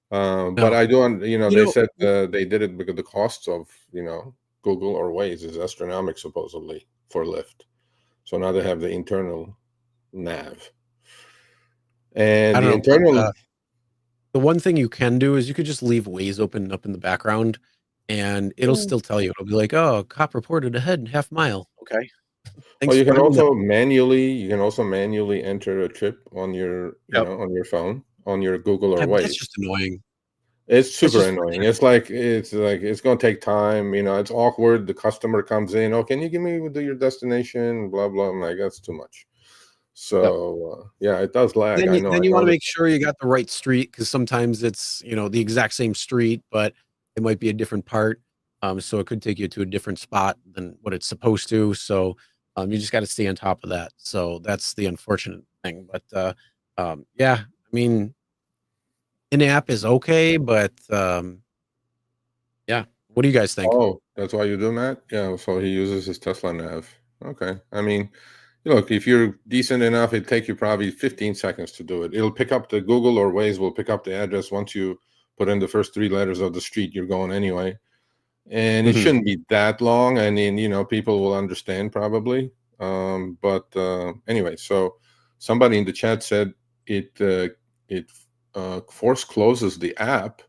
But I do, you know, they said they did it because the costs of, you know, Google or Waze is astronomical, supposedly, for Lyft. So now they have the internal nav. And the internal. The one thing you can do is you could just leave Waze open up in the background, and it'll still tell you. It'll be like, oh, cop reported ahead, half mile. Okay. Well, you can also manually enter a trip on your, you know, on your phone. on your Google or Yeah, but Waze. that's just annoying. It's super just annoying. It's like it's going to take time. You know, it's awkward. The customer comes in. Oh, can you give me your destination? Blah blah. I'm like, that's too much. So yeah, it does lag. Then I you, know. then I you want to know. make sure you got the right street, because sometimes it's, you know, the exact same street, but it might be a different part. So it could take you to a different spot than what it's supposed to. So you just got to stay on top of that. So that's the unfortunate thing. But yeah, I mean, in-app is okay, but yeah. What do you guys think? Oh, that's why you do that? Yeah. So he uses his Tesla nav. Okay. I mean, look, if you're decent enough, it'd take you probably 15 seconds to do it. It'll pick up the Google or Waze will pick up the address once you put in the first 3 letters of the street you're going anyway. And it Mhm. shouldn't be that long. I mean, you know, people will understand probably. But anyway, so somebody in the chat said it force closes the app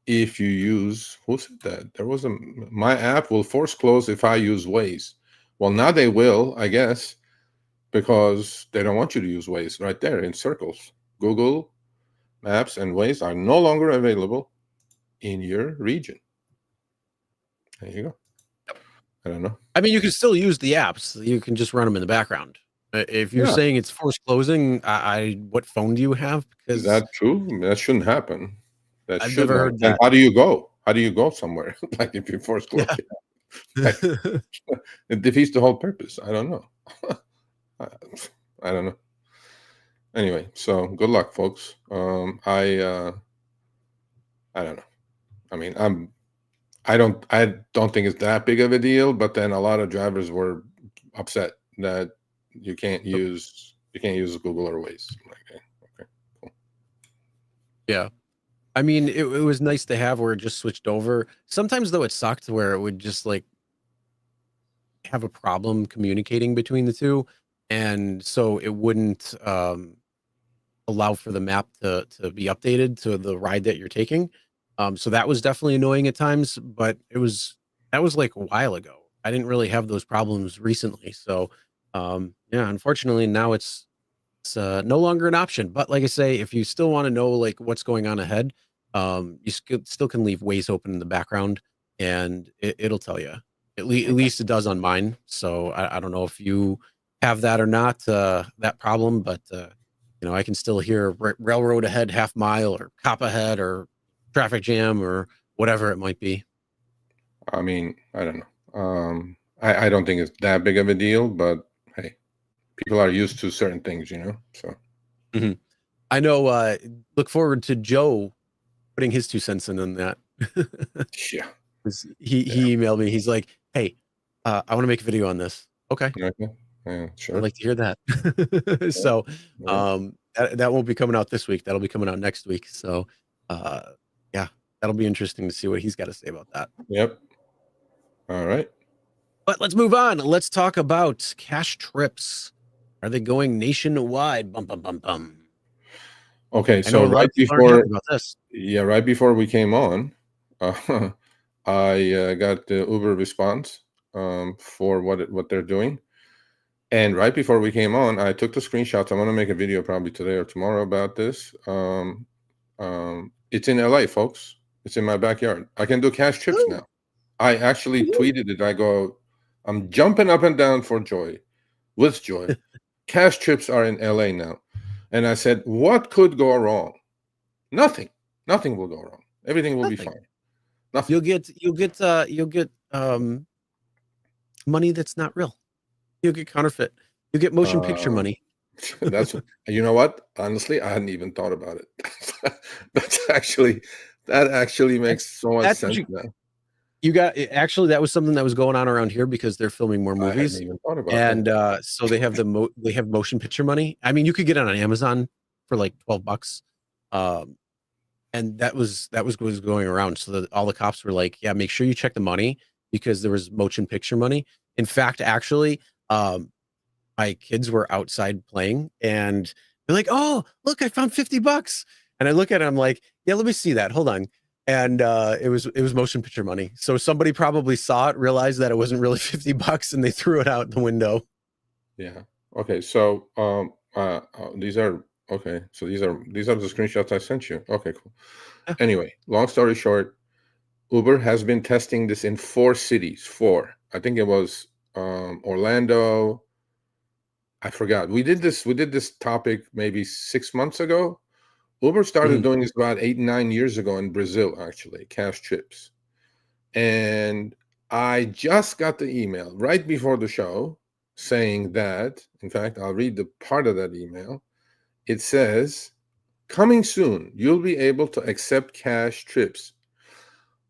if you use, who said that? There was my app will force close if I use Waze. Well, now they will, I guess, because they don't want you to use Waze right there in circles. Google Maps and Waze are no longer available in your region. There you go. I don't know. I mean, you can still use the apps. You can just run them in the background. If you're saying it's forced closing, what phone do you have? Is Because that true? That shouldn't happen. That I've should never not. heard And that. how do you go? How do you go somewhere? Like if you force close Yeah. it, like, it defeats the whole purpose. I don't know. I don't know. Anyway, so good luck, folks. I don't know. I mean, I don't think it's that big of a deal, but then a lot of drivers were upset that you can't use Google or Waze. Okay, cool. Yeah. I mean, it was nice to have where it just switched over. Sometimes though it sucked where it would just like have a problem communicating between the two. And so it wouldn't allow for the map to be updated to the ride that you're taking. So that was definitely annoying at times, but that was like a while ago. I didn't really have those problems recently. So yeah, unfortunately now it's no longer an option. But like I say, if you still want to know like what's going on ahead, you still can leave Waze open in the background, and it'll tell you. At least it does on mine. So I don't know if you have that or not, that problem, but you know, I can still hear railroad ahead, half mile, or cop ahead, or traffic jam, or whatever it might be. I mean, I don't know. I don't think it's that big of a deal, but hey, people are used to certain things, you know. So Mhm. I know. Look forward to Joe putting his 2 cents in on that. yeah. He emailed me. He's like, "Hey, I want to make a video on this." Okay, Okay. Yeah, sure. I'd like to hear that. So, Yeah. that won't be coming out this week. That'll be coming out next week. So, uh, yeah, that'll be interesting to see what he's got to say about that. Yep. All right. But let's move on. Let's talk about cash trips. Are they going nationwide? Bum bum bum bum. Okay. I know So a lot of people aren't happy about this. right before we came on, I got the Uber response for what they're doing. And right before we came on, I took the screenshots. I'm going to make a video probably today or tomorrow about this. It's in LA, folks. It's in my backyard. I can do cash trips Ooh. now. I actually tweeted it. I go, I'm jumping up and down for joy, with joy. Cash trips are in LA now. And I said, what could go wrong? Nothing. Nothing will go wrong. Everything will be Nothing. fine. Nothing. You'll get money that's not real. You'll get counterfeit. You get motion picture money. That's you know what? Honestly, I hadn't even thought about it. That actually makes so much That's sense now. you got. Actually, that was something that was going on around here because they're filming more I movies, hadn't even thought about and that. so they have they have motion picture money. I mean, you could get it on Amazon for like $12, and that was what was going around. So that all the cops were like, "Yeah, make sure you check the money because there was motion picture money." In fact, actually, my kids were outside playing, and they're like, "Oh, look, I found $50." And I look at it, I'm like, "Yeah, let me see that. Hold on." And it was motion picture money. So somebody probably saw it, realized that it wasn't really $50, and they threw it out the window. Yeah. Okay. So these are Okay, so these are the screenshots I sent you. Okay, cool. Yeah. Anyway, long story short, Uber has been testing this in 4 cities. 4. I think it was Orlando. I forgot. We did this topic maybe 6 months ago. Uber started doing this about 8, 9 years ago in Brazil, actually, cash trips. And I just got the email right before the show saying that, in fact, I'll read the part of that email. It says, coming soon, you'll be able to accept cash trips.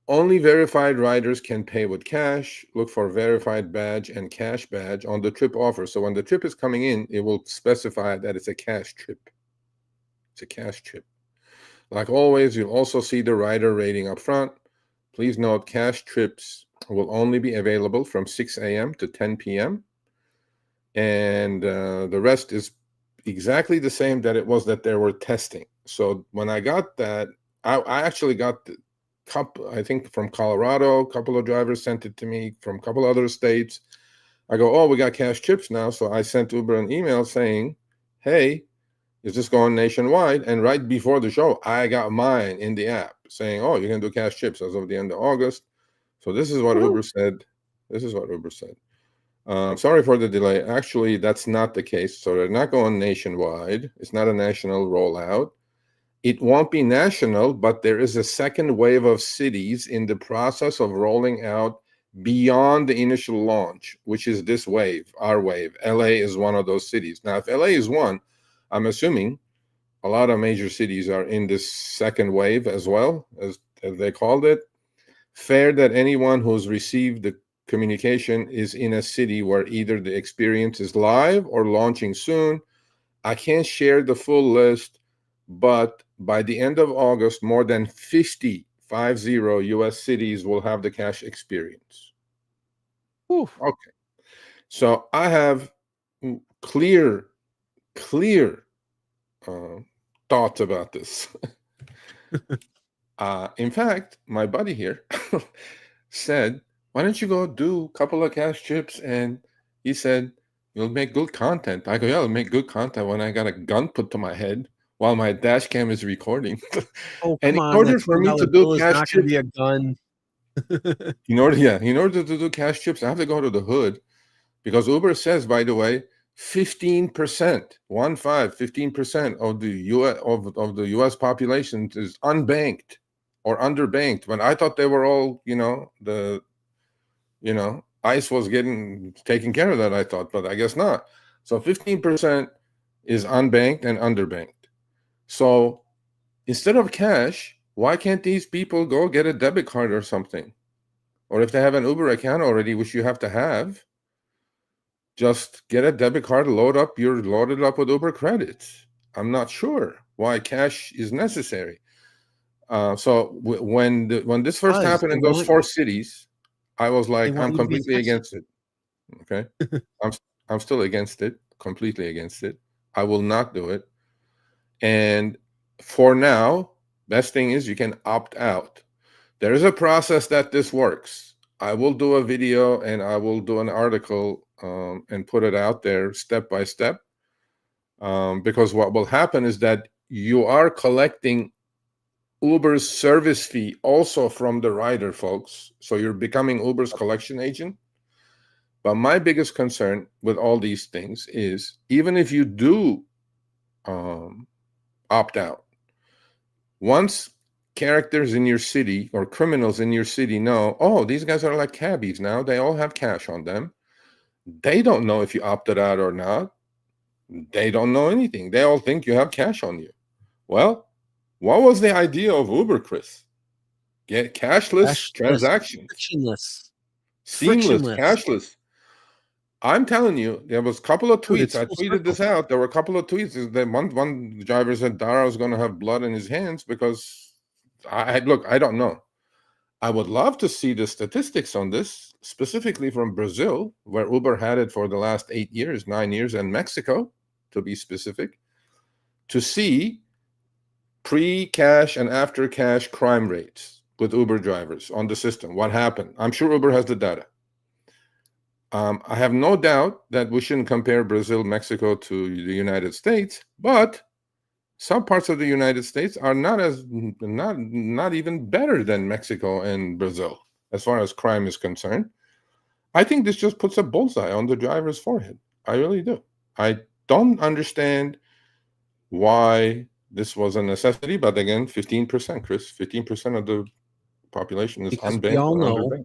Only verified riders can pay with cash. Look for verified badge and cash badge on the trip offer. So when the trip is coming in, it will specify that it's a cash trip. It's a cash trip. Like always, you'll also see the rider rating up front. Please note, cash trips will only be available from 6 a.m. to 10 p.m. And the rest is exactly the same that it was that they were testing. So when I got that, I actually got the couple, I think from Colorado, a couple of drivers sent it to me from a couple other states. I go, oh, we got cash trips now. So I sent Uber an email saying, hey, is this going nationwide? And right before the show, I got mine in the app saying, oh, you can do cash trips as of the end of August. So this is what Uber said. This is what Uber said. Sorry for the delay. Actually, that's not the case. So they're not going nationwide. It's not a national rollout. It won't be national, but there is a second wave of cities in the process of rolling out beyond the initial launch, which is this wave, our wave. LA is one of those cities. Now, if LA is one, I'm assuming a lot of major cities are in this second wave as well, as they called it. Fair that anyone who's received the communication is in a city where either the experience is live or launching soon. I can't share the full list, but by the end of August, more than 50 US cities will have the cash experience. Oof. Okay. So I have clear thoughts about this. In fact, my buddy here said, why don't you go do a couple of cash trips? And he said, you'll make good content. I go, yeah, I'll make good content when I got a gun put to my head while my dash cam is recording. Oh, And come in on. order That for me to $20 do bill is cash not going to trips, be a gun. in order to do cash trips, I have to go to the hood because Uber says, by the way, 15%, 15% of the US of the US population is unbanked or underbanked. When I thought they were all, ICE was taking care of that, I thought, but I guess not. So 15% is unbanked and underbanked. So instead of cash, why can't these people go get a debit card or something? Or if they have an Uber account already, which you have to have, just get a debit card, you're loaded up with Uber credits. I'm not sure why cash is necessary. So when this first happened in those 4 cities, I was like, I'm completely against it. Okay. I'm still against it, completely against it. I will not do it. And for now, best thing is you can opt out. There is a process that this works. I will do a video and I will do an article and put it out there step by step. Because what will happen is that you are collecting Uber's service fee also from the rider, folks. So you're becoming Uber's collection agent. But my biggest concern with all these things is even if you do opt out, once characters in your city or criminals in your city know, oh, these guys are like cabbies now, they all have cash on them. They don't know if you opted out or not. They don't know anything. They all think you have cash on you. Well, what was the idea of Uber, Chris? Get cashless transactions. Seamless, cashless. I'm telling you, there was a couple of tweets. I tweeted this out. There were a couple of tweets. One driver said Dara's going to have blood in his hands because I don't know. I would love to see the statistics on this, specifically from Brazil, where Uber had it for the last 8 years, 9 years, and Mexico, to be specific, to see pre-cash and after-cash crime rates with Uber drivers on the system. What happened? I'm sure Uber has the data. I have no doubt that we shouldn't compare Brazil, Mexico to the United States, but some parts of the United States are not even better than Mexico and Brazil as far as crime is concerned. I think this just puts a bullseye on the driver's forehead. I really do. I don't understand why this was a necessity, but again, 15%, Chris, 15% of the population is Because unbanked or underbanked.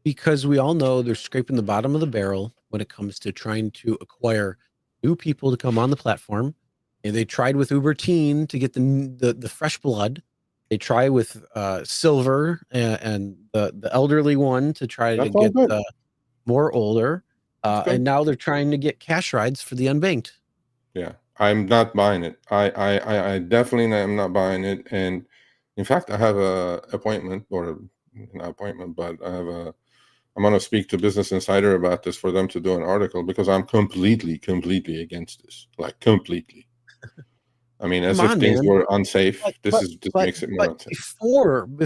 Because we all know they're scraping the bottom of the barrel when it comes to trying to acquire new people to come on the platform. And they tried with Uber Teen to get the fresh blood. They try with Silver and the elderly one to try That's to all get good. more older. good. And now they're trying to get cash rides for the unbanked. Yeah, I'm not buying it. I definitely am not buying it. And in fact, I have a appointment, or not appointment, but I'm going to speak to Business Insider about this for them to do an article, because I'm completely against this, like completely. I mean, as if things were unsafe. This makes it more unsafe.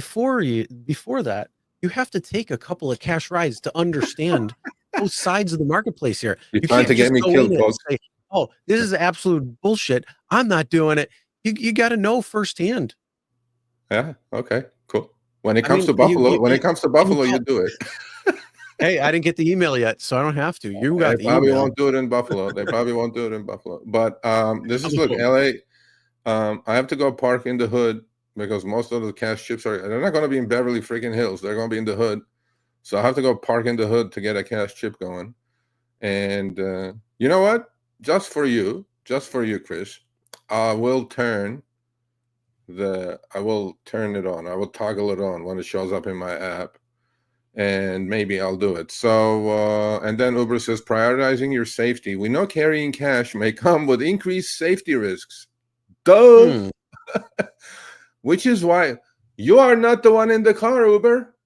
Before that, you have to take a couple of cash rides to understand both sides of the marketplace here. You're trying to get me killed, folks. Say, oh, this is absolute bullshit. I'm not doing it. You got to know firsthand. Yeah. Okay. Cool. When it comes to Buffalo, you do it. Hey, I didn't get the email yet, so I don't have to. You got the email. They probably won't do it in Buffalo. They probably won't do it in Buffalo. But this is, look, LA. I have to go park in the hood because most of the cash chips they're not going to be in Beverly freaking Hills. They're going to be in the hood. So I have to go park in the hood to get a cash chip going. And you know what? Just for you, Chris, I will turn it on. I will toggle it on when it shows up in my app. And maybe I'll do it. So, and then Uber says, prioritizing your safety. We know carrying cash may come with increased safety risks. Duh. Which is why you are not the one in the car, Uber.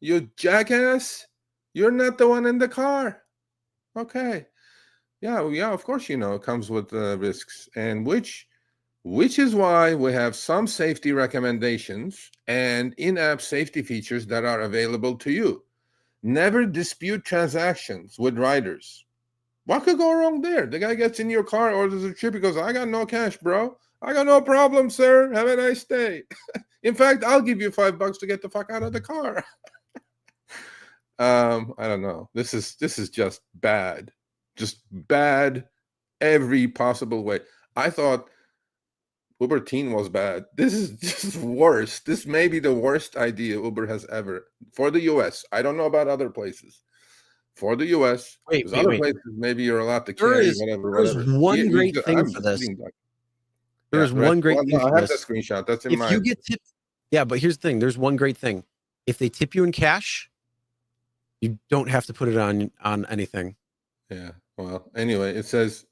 You jackass. You're not the one in the car. Okay. Yeah, of course, it comes with risks. And which is why we have some safety recommendations and in-app safety features that are available to you. Never dispute transactions with riders. What could go wrong there? The guy gets in your car, orders a trip, he goes, I got no cash, bro. I got no problem, sir. Have a nice day. In fact, I'll give you $5 to get the fuck out of the car. I don't know. This is just bad. Just bad every possible way. I thought Uber Teen was bad. This is just worse. This may be the worst idea Uber has ever for the US. I don't know about other places. For the US, other places maybe you're allowed to carry whatever. There's one great thing for this. There's one great thing for this. I have that screenshot. That's in my. If you get tipped, yeah, but here's the thing. There's one great thing. If they tip you in cash, you don't have to put it on anything. Yeah. Well, anyway, it says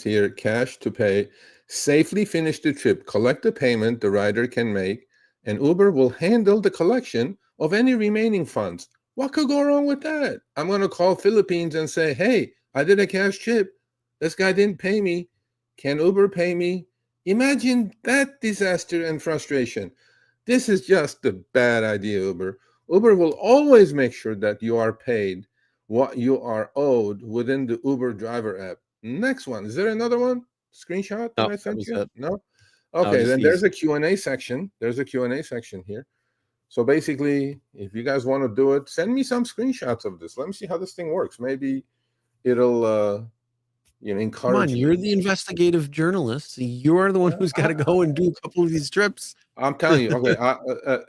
here, cash to pay. Safely finish the trip. Collect the payment the rider can make, and Uber will handle the collection of any remaining funds. What could go wrong with that? I'm going to call Philippines and say, hey, I did a cash chip. This guy didn't pay me. Can Uber pay me? Imagine that disaster and frustration. This is just a bad idea, Uber. Uber will always make sure that you are paid what you are owed within the Uber driver app. Next one. Is there another one? Screenshot that I sent you? No? Okay, then there's a Q&A section. There's a Q&A section here. So basically, if you guys want to do it, send me some screenshots of this. Let me see how this thing works. Maybe it'll encourage. Come on, you're the investigative journalist. You're the one who's got to go and do a couple of these trips. I'm telling you. Okay,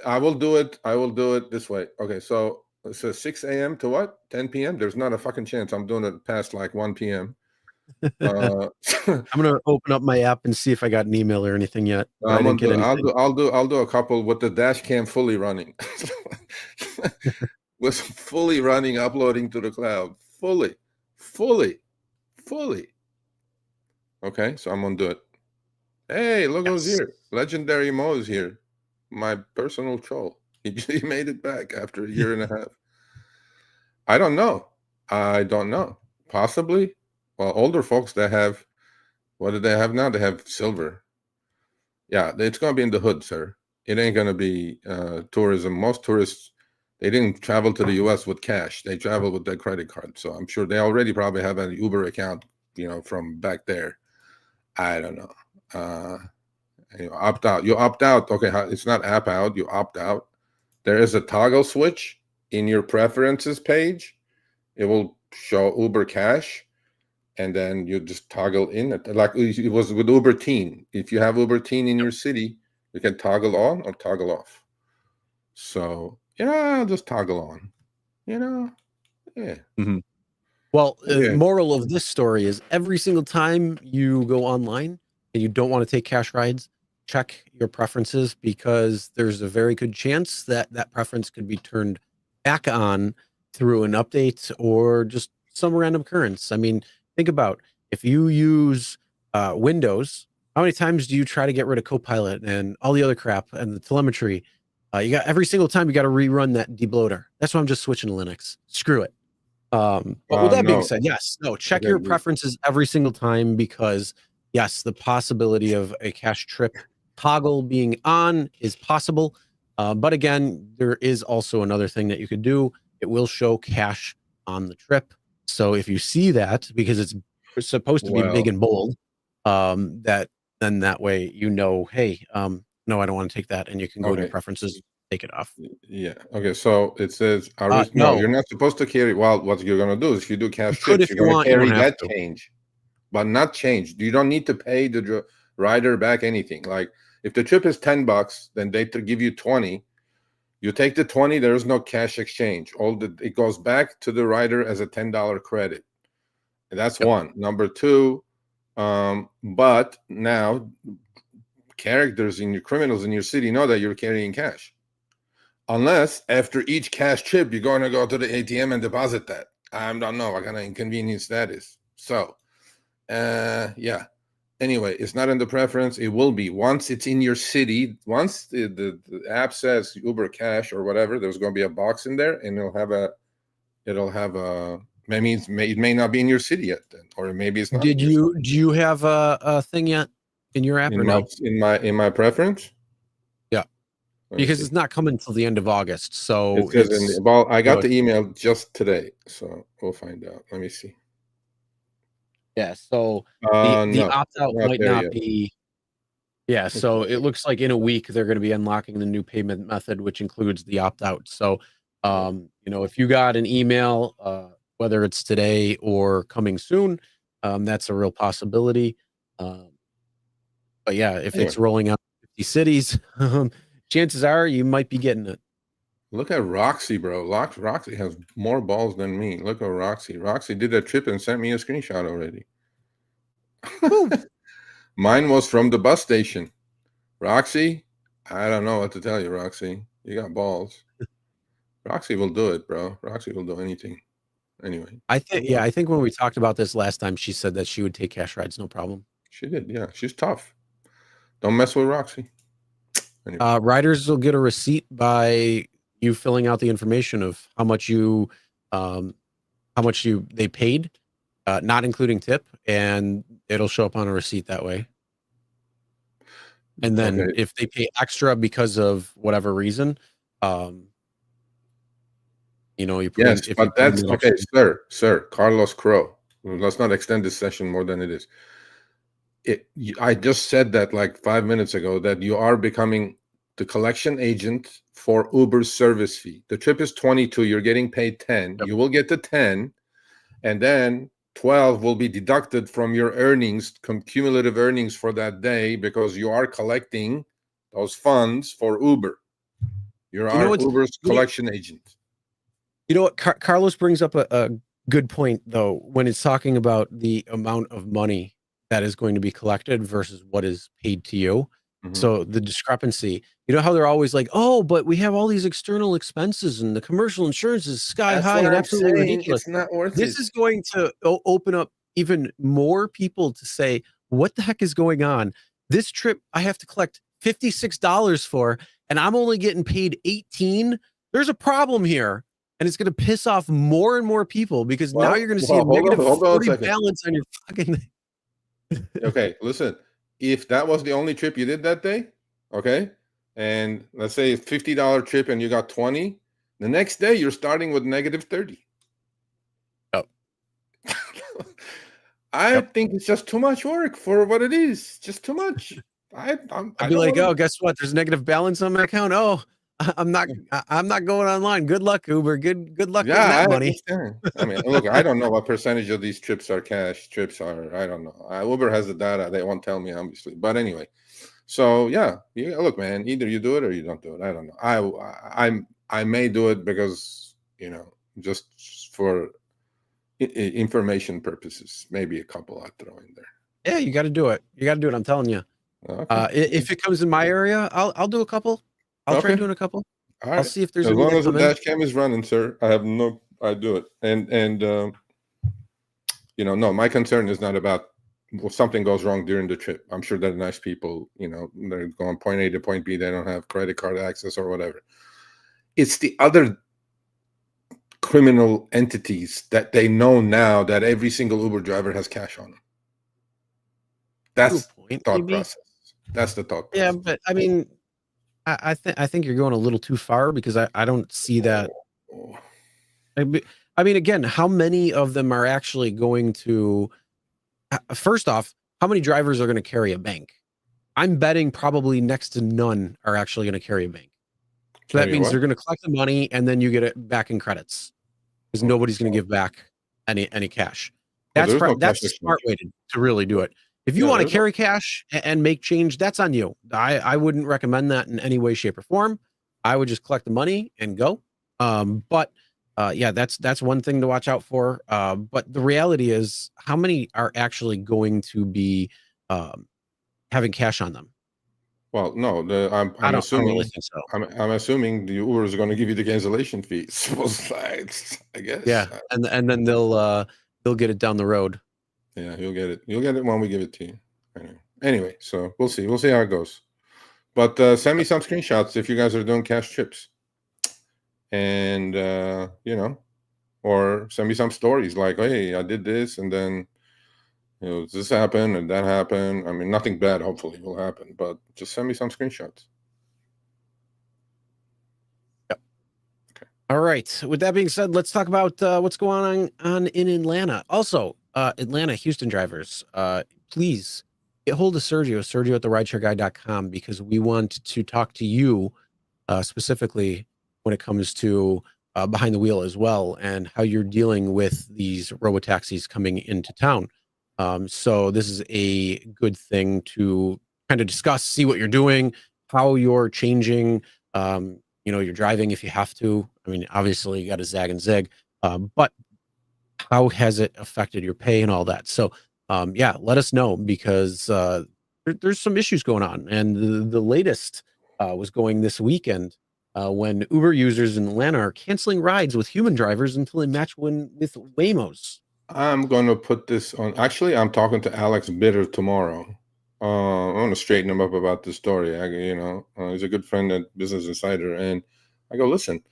I will do it. I will do it this way. Okay, so 6 a.m. to what? 10 p.m. There's not a fucking chance I'm doing it past like 1 p.m. I'm gonna open up my app and see if I got an email or anything yet. I'll do a couple with the dash cam fully running. With fully running, uploading to the cloud. Fully. Okay, so I'm gonna do it. Hey, look who's here. Legendary Mo is here. My personal troll. He made it back after a year and a half. I don't know. Possibly. Well, older folks that have, what do they have now? They have silver. Yeah, it's going to be in the hood, sir. It ain't going to be tourism. Most tourists, they didn't travel to the U.S. with cash. They travel with their credit card. So I'm sure they already probably have an Uber account, from back there. I don't know. You opt out. You opt out. Okay, it's not app out. You opt out. There is a toggle switch in your preferences page. It will show Uber Cash, and then you just toggle in it. Like it was with Uber Teen. If you have Uber Teen in your city, you can toggle on or toggle off. So yeah, just toggle on. Yeah. Mm-hmm. Well, Okay. moral of this story is every single time you go online and you don't want to take cash rides, check your preferences, because there's a very good chance that that preference could be turned back on through an update or just some random occurrence. I mean, think about if you use Windows, how many times do you try to get rid of Copilot and all the other crap and the telemetry? You got every single time you got to rerun that debloater. That's why I'm just switching to Linux. Screw it. But with that being said, check your preferences every single time, because yes, the possibility of a cash trip toggle being on is possible. But again, there is also another thing that you could do. It will show cash on the trip. So if you see that, because it's supposed to be big and bold, then that way you know, hey, no, I don't want to take that, and you can go to your preferences, take it off. Yeah. Okay. So it says, no, you're not supposed to carry. Well, what you're going to do is if you do cash trips, you're going to carry that change, but not change. You don't need to pay the rider back anything. Like if the trip is $10, then they give you 20. You take the 20. There is no cash exchange. It goes back to the rider as a $10 credit. And that's one. Number two, but now criminals in your city know that you're carrying cash. Unless after each cash trip, you're going to go to the ATM and deposit that. I don't know what kind of inconvenience that is. So, yeah. Anyway, it's not in the preference. It will be once it's in your city. Once the app says Uber Cash or whatever, there's going to be a box in there, and it'll have a. Maybe it may not be in your city yet, then, or maybe it's not. Do you have a thing yet in your app or no? In my preference? Yeah. Because it's not coming until the end of August. So it says I got the email just today, so we'll find out. Let me see. Yeah, so the opt-out might not be. Yeah, so it looks like in a week they're going to be unlocking the new payment method, which includes the opt-out. So, if you got an email, whether it's today or coming soon, that's a real possibility. But yeah, if it's rolling out 50 cities, chances are you might be getting it. Look at Roxy, bro. Roxy has more balls than me. Look at Roxy. Roxy did that trip and sent me a screenshot already. Mine was from the bus station. Roxy, I don't know what to tell you, Roxy. You got balls. Roxy will do it, bro. Roxy will do anything. Anyway. I think when we talked about this last time, she said that she would take cash rides, no problem. She did, yeah. She's tough. Don't mess with Roxy. Anyway. Riders will get a receipt by you filling out the information of how much they paid, not including tip, and it'll show up on a receipt that way. And then if they pay extra because of whatever reason, you put yes, but that's okay, sir. Carlos Crow. Let's not extend this session more than it is. I just said that like 5 minutes ago that you are becoming the collection agent for Uber's service fee. The trip is 22. You're getting paid 10. Yep. You will get the 10, and then 12 will be deducted from your earnings, cumulative earnings for that day, because you are collecting those funds for Uber. You're Uber's collection agent. You know what? Carlos brings up a good point, though, when it's talking about the amount of money that is going to be collected versus what is paid to you. Mm-hmm. So the discrepancy, how they're always like, oh, but we have all these external expenses and the commercial insurance is sky high and absolutely ridiculous. It's not worth this is going to open up even more people to say, what the heck is going on? This trip I have to collect $56 for, and I'm only getting paid $18. There's a problem here. And it's going to piss off more and more people, because now you're going to see a negative 40 balance on your fucking. Okay, listen. If that was the only trip you did that day, okay, and let's say it's $50 trip and you got 20, the next day you're starting with negative 30. Oh. I think it's just too much work for what it is. Just too much. I'd be like, oh, guess what? There's negative balance on my account. Oh, I'm not going online. Good luck, Uber. Good luck getting that money. Understand. I mean, look, I don't know what percentage of these trips are cash. Trips are, I don't know. Uber has the data. They won't tell me, obviously. But anyway, so yeah, look, man. Either you do it or you don't do it. I don't know. I may do it because just for information purposes. Maybe a couple I'd throw in there. Yeah, you got to do it. I'm telling you. Okay. If it comes in my area, I'll do a couple. I'll try doing a couple. All right. I'll see if there's as long as the dash in. cam is running, sir. I do it. And no, my concern is not about something goes wrong during the trip. I'm sure they're nice people. They're going point A to point B. They don't have credit card access or whatever. It's the other criminal entities that they know now that every single Uber driver has cash on them. That's the thought process. That's the thought process. Yeah, but I mean, I think you're going a little too far because I don't see that. I mean, again, how many of them are actually going to? First off, how many drivers are going to carry a bank? I'm betting probably next to none are actually going to carry a bank. So that means they're going to collect the money and then you get it back in credits because nobody's going to give back any cash. That's a smart way to really do it. If you want to carry cash and make change, that's on you. I wouldn't recommend that in any way, shape, or form. I would just collect the money and go. But yeah, that's one thing to watch out for. But the reality is, how many are actually going to be having cash on them? Well, no, I'm assuming. I don't really think so. I'm assuming the Uber is going to give you the cancellation fees. I guess. Yeah, and then they'll get it down the road. Yeah, you'll get it. You'll get it when we give it to you. Anyway, so we'll see. We'll see how it goes. But send me some screenshots if you guys are doing cash trips, and or send me some stories like, hey, I did this, and then this happened and that happened. I mean, nothing bad, hopefully, will happen, but just send me some screenshots. Yep. Okay. All right. With that being said, let's talk about what's going on in Atlanta. Also, Atlanta, Houston drivers, please get hold of Sergio at therideshareguy.com because we want to talk to you specifically when it comes to behind the wheel as well and how you're dealing with these robotaxis coming into town. So this is a good thing to kind of discuss, see what you're doing, how you're changing, you're driving if you have to. I mean, obviously you got to zag and zig, but how has it affected your pay and all that? So, yeah, let us know because there's some issues going on. And the latest was going this weekend when Uber users in Atlanta are canceling rides with human drivers until they match with Waymos. I'm going to put this on. Actually, I'm talking to Alex Bitter tomorrow. I want to straighten him up about this story. He's a good friend at Business Insider, and I go, listen,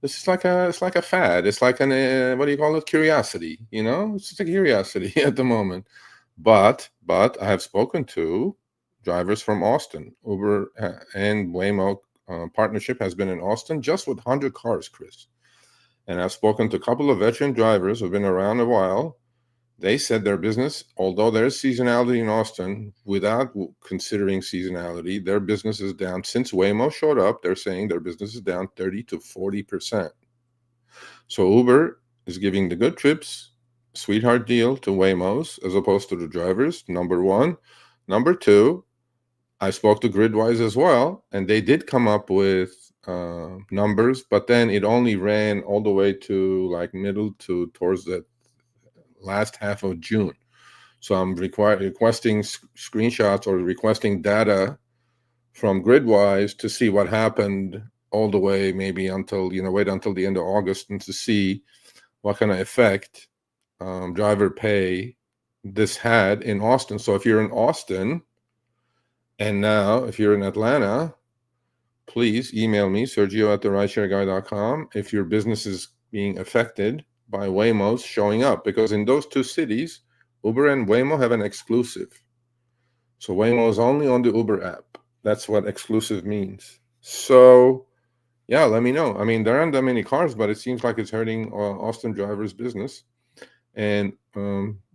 this is like a fad. It's like an what do you call it? Curiosity. It's just a curiosity at the moment. But I have spoken to drivers from Austin. Uber and Waymo partnership has been in Austin just with 100 cars, Chris. And I've spoken to a couple of veteran drivers who've been around a while. They said their business, although there's seasonality in Austin, without considering seasonality, their business is down. Since Waymo showed up, they're saying their business is down 30 to 40%. So Uber is giving the good trips, sweetheart deal to Waymos as opposed to the drivers, number one. Number two, I spoke to Gridwise as well, and they did come up with numbers, but then it only ran all the way to like middle to towards the last half of June. So I'm requesting screenshots or requesting data from Gridwise to see what happened all the way, maybe until wait until the end of August and to see what kind of effect driver pay this had in Austin. So if you're in Austin, and now if you're in Atlanta, please email me, Sergio at therideshareguy.com, if your business is being affected by Waymos showing up. Because in those two cities, Uber and Waymo have an exclusive. So Waymo is only on the Uber app. That's what exclusive means. So, yeah, let me know. I mean, there aren't that many cars, but it seems like it's hurting Austin drivers' business. And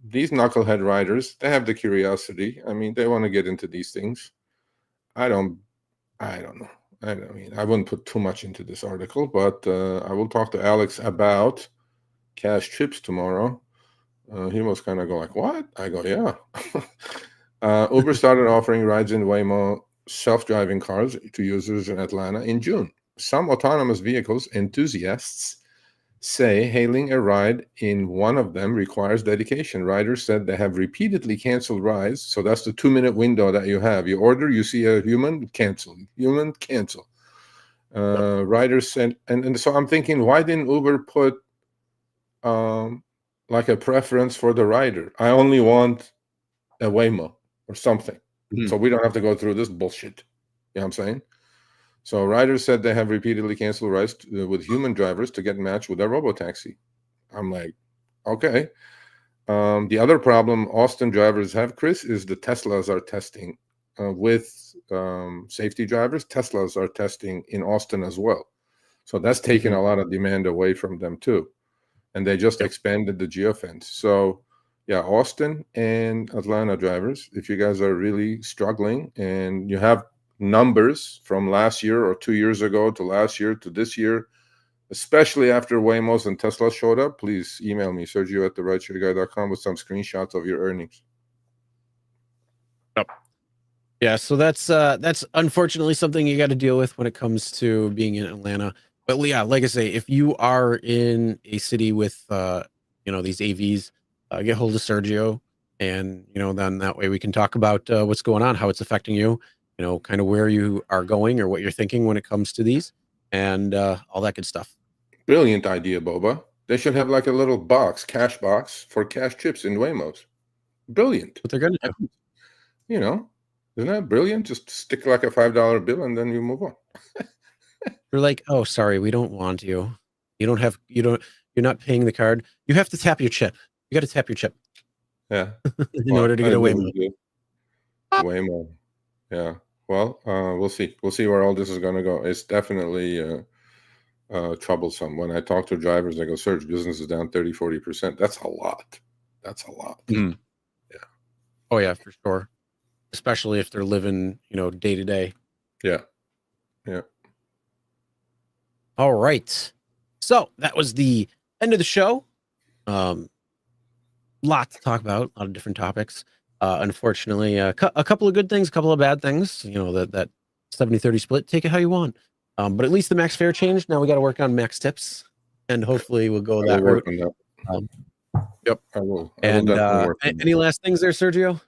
these knucklehead riders, they have the curiosity. I mean, they want to get into these things. I don't know. I mean, I wouldn't put too much into this article, but I will talk to Alex about cash trips tomorrow. He was kind of go like, what? I go, yeah. Uber started offering rides in Waymo self-driving cars to users in Atlanta in June. Some autonomous vehicles enthusiasts say hailing a ride in one of them requires dedication. Riders said they have repeatedly canceled rides. So that's the 2-minute window that you have. You order, you see a human, cancel. Human, cancel. Riders said, and so I'm thinking, why didn't Uber put like a preference for the rider? I only want a Waymo or something. So we don't have to go through this bullshit. You know what I'm saying? So riders said they have repeatedly canceled rides with human drivers to get matched with a robotaxi. I'm like, okay. The other problem Austin drivers have, Chris, is the Teslas are testing with safety drivers. Teslas are testing in Austin as well. So that's taking a lot of demand away from them too. And they just expanded the geofence. So yeah, Austin and Atlanta drivers, if you guys are really struggling and you have numbers from last year or 2 years ago to last year to this year, especially after Waymos and Tesla showed up, please email me, Sergio at therideshareguy.com, with some screenshots of your earnings. Yep. Yeah, so that's unfortunately something you got to deal with when it comes to being in Atlanta. But yeah, like I say, if you are in a city with these AVs, get hold of Sergio, and then that way we can talk about what's going on, how it's affecting you, kind of where you are going or what you're thinking when it comes to these, and all that good stuff. Brilliant idea, Boba. They should have like a little box, cash box for cash chips in Waymos. Brilliant. What they're gonna do. Isn't that brilliant? Just stick like a $5 bill and then you move on. They're like, oh, sorry, we don't want you. You're not paying the card. You have to tap your chip. You got to tap your chip. Yeah. In order to get away with it. Waymo. Yeah. Well, we'll see. We'll see where all this is going to go. It's definitely troublesome. When I talk to drivers, they go, Serge, business is down 30-40%. That's a lot. That's a lot. Yeah. Oh yeah, for sure. Especially if they're living, day to day. Yeah. Yeah. All right. So that was the end of the show. Lot to talk about, a lot of different topics. Unfortunately, a couple of good things, a couple of bad things. That 70-30 split, take it how you want. But at least the max fare changed. Now we got to work on max tips, and hopefully we'll go that route. Yep, I will. And any last things there, Sergio?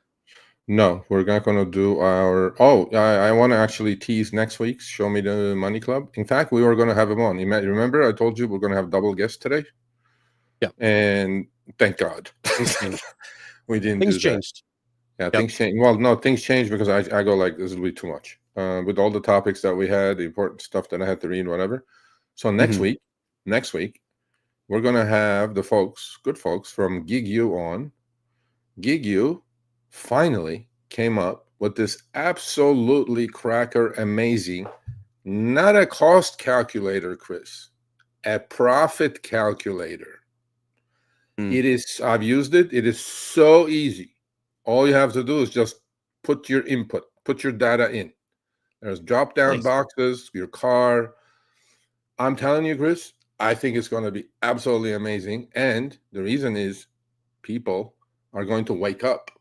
No, we're not going to do our... Oh, I want to actually tease next week's Show Me the Money Club. In fact, we were going to have him on. Remember I told you we're going to have double guests today? Yeah. And thank God. We didn't do that. Things changed. Yeah, things changed. Well, no, things changed because I go like, this will be too much. With all the topics that we had, the important stuff that I had to read, whatever. So next week, we're going to have the good folks from Gig U on. Gig U finally came up with this absolutely cracker amazing, not a cost calculator, Chris, a profit calculator. It is, I've used it. It is so easy. All you have to do is just put your input, put your data in. There's drop down boxes, your car. I'm telling you, Chris, I think it's going to be absolutely amazing. And the reason is people are going to wake up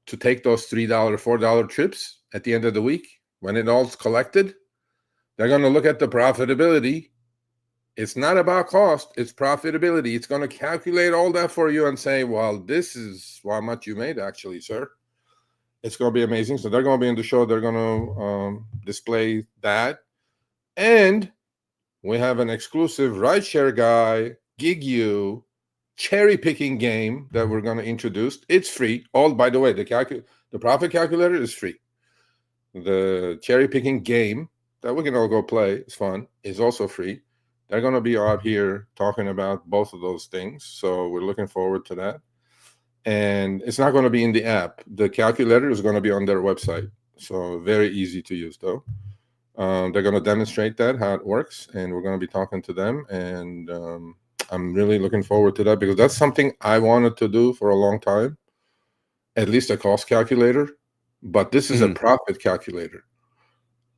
to take those $3, $4 trips at the end of the week. When it all's collected, they're going to look at the profitability. It's not about cost, it's profitability. It's going to calculate all that for you and say, well, this is how much you made actually, sir. It's going to be amazing. So they're going to be in the show. They're going to display that. And we have an exclusive rideshare guy, Gig U, cherry picking game that we're going to introduce. It's free. By the way, the profit calculator is free. The cherry picking game that we can all go play, it's fun, is also free. They're going to be out here talking about both of those things. So we're looking forward to that. And it's not going to be in the app. The calculator is going to be on their website. So very easy to use, though. They're going to demonstrate that, how it works. And we're going to be talking to them. And I'm really looking forward to that because that's something I wanted to do for a long time, at least a cost calculator. But this is a profit calculator.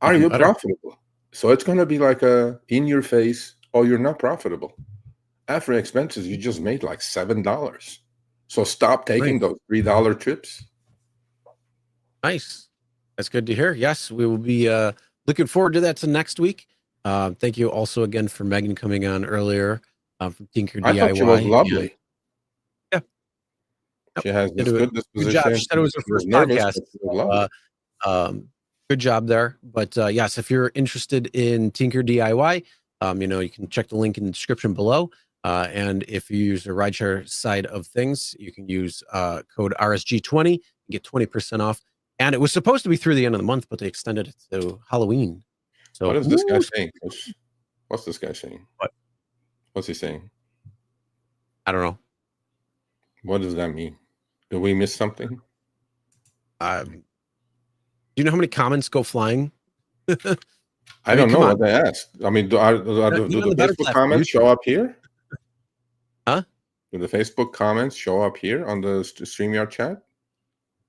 Are Even you better. profitable? So it's going to be like a in your face, oh, you're not profitable. After expenses, you just made like $7. So stop taking those $3 trips. Nice. That's good to hear. Yes, we will be looking forward to that to next week. Thank you also again for Megan coming on earlier from TinkerDIY. I thought she was lovely. Yeah. She has this good disposition. Good job. She said it was her first podcast. But she was lovely. Good job there. But yes, if you're interested in TinkerDIY, you can check the link in the description below. And if you use the rideshare side of things, you can use code RSG20 and get 20% off. And it was supposed to be through the end of the month, but they extended it to Halloween. So what is this guy saying? What's this guy saying? What? What's he saying? I don't know. What does that mean? Did we miss something? Do you know how many comments go flying? I don't know what they asked. I mean, do the Facebook comments show up here? Huh? Do the Facebook comments show up here on the StreamYard chat?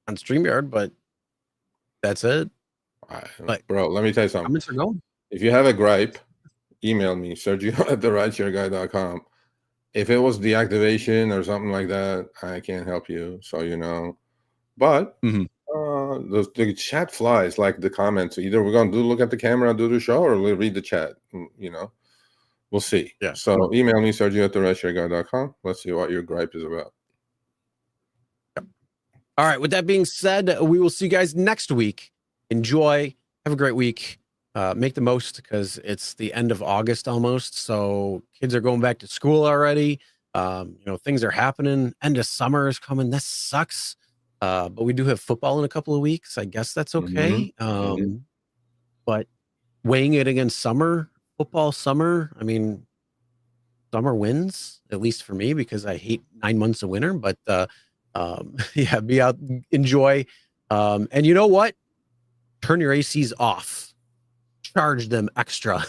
On StreamYard, but that's it. Bro, let me tell you something. Comments are going. If you have a gripe, email me, Sergio at therideshareguy.com. If it was deactivation or something like that, I can't help you, so you know. But the chat flies like the comments. Either we're going to look at the camera and do the show, or we'll read the chat. We'll see. Yeah. So email me, Sergio at therideshareguy.com. Let's see what your gripe is about. All right. With that being said, we will see you guys next week. Enjoy. Have a great week. Make the most because it's the end of August almost. So kids are going back to school already. Things are happening. End of summer is coming. This sucks. But we do have football in a couple of weeks. I guess that's okay. But weighing it against football summer, I mean, summer wins, at least for me, because I hate 9 months of winter. But yeah, be out, enjoy. And you know what? Turn your ACs off. Charge them extra.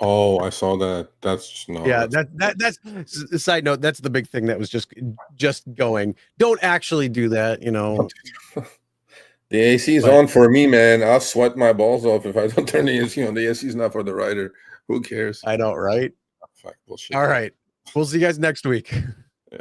Oh, I saw that. That's no. Yeah, that's a side note. That's the big thing that was just going. Don't actually do that, The AC is on for me, man. I'll sweat my balls off if I don't turn the AC on. The AC is not for the rider. Who cares? I know, right? Fuck bullshit. All right. We'll see you guys next week. Yeah.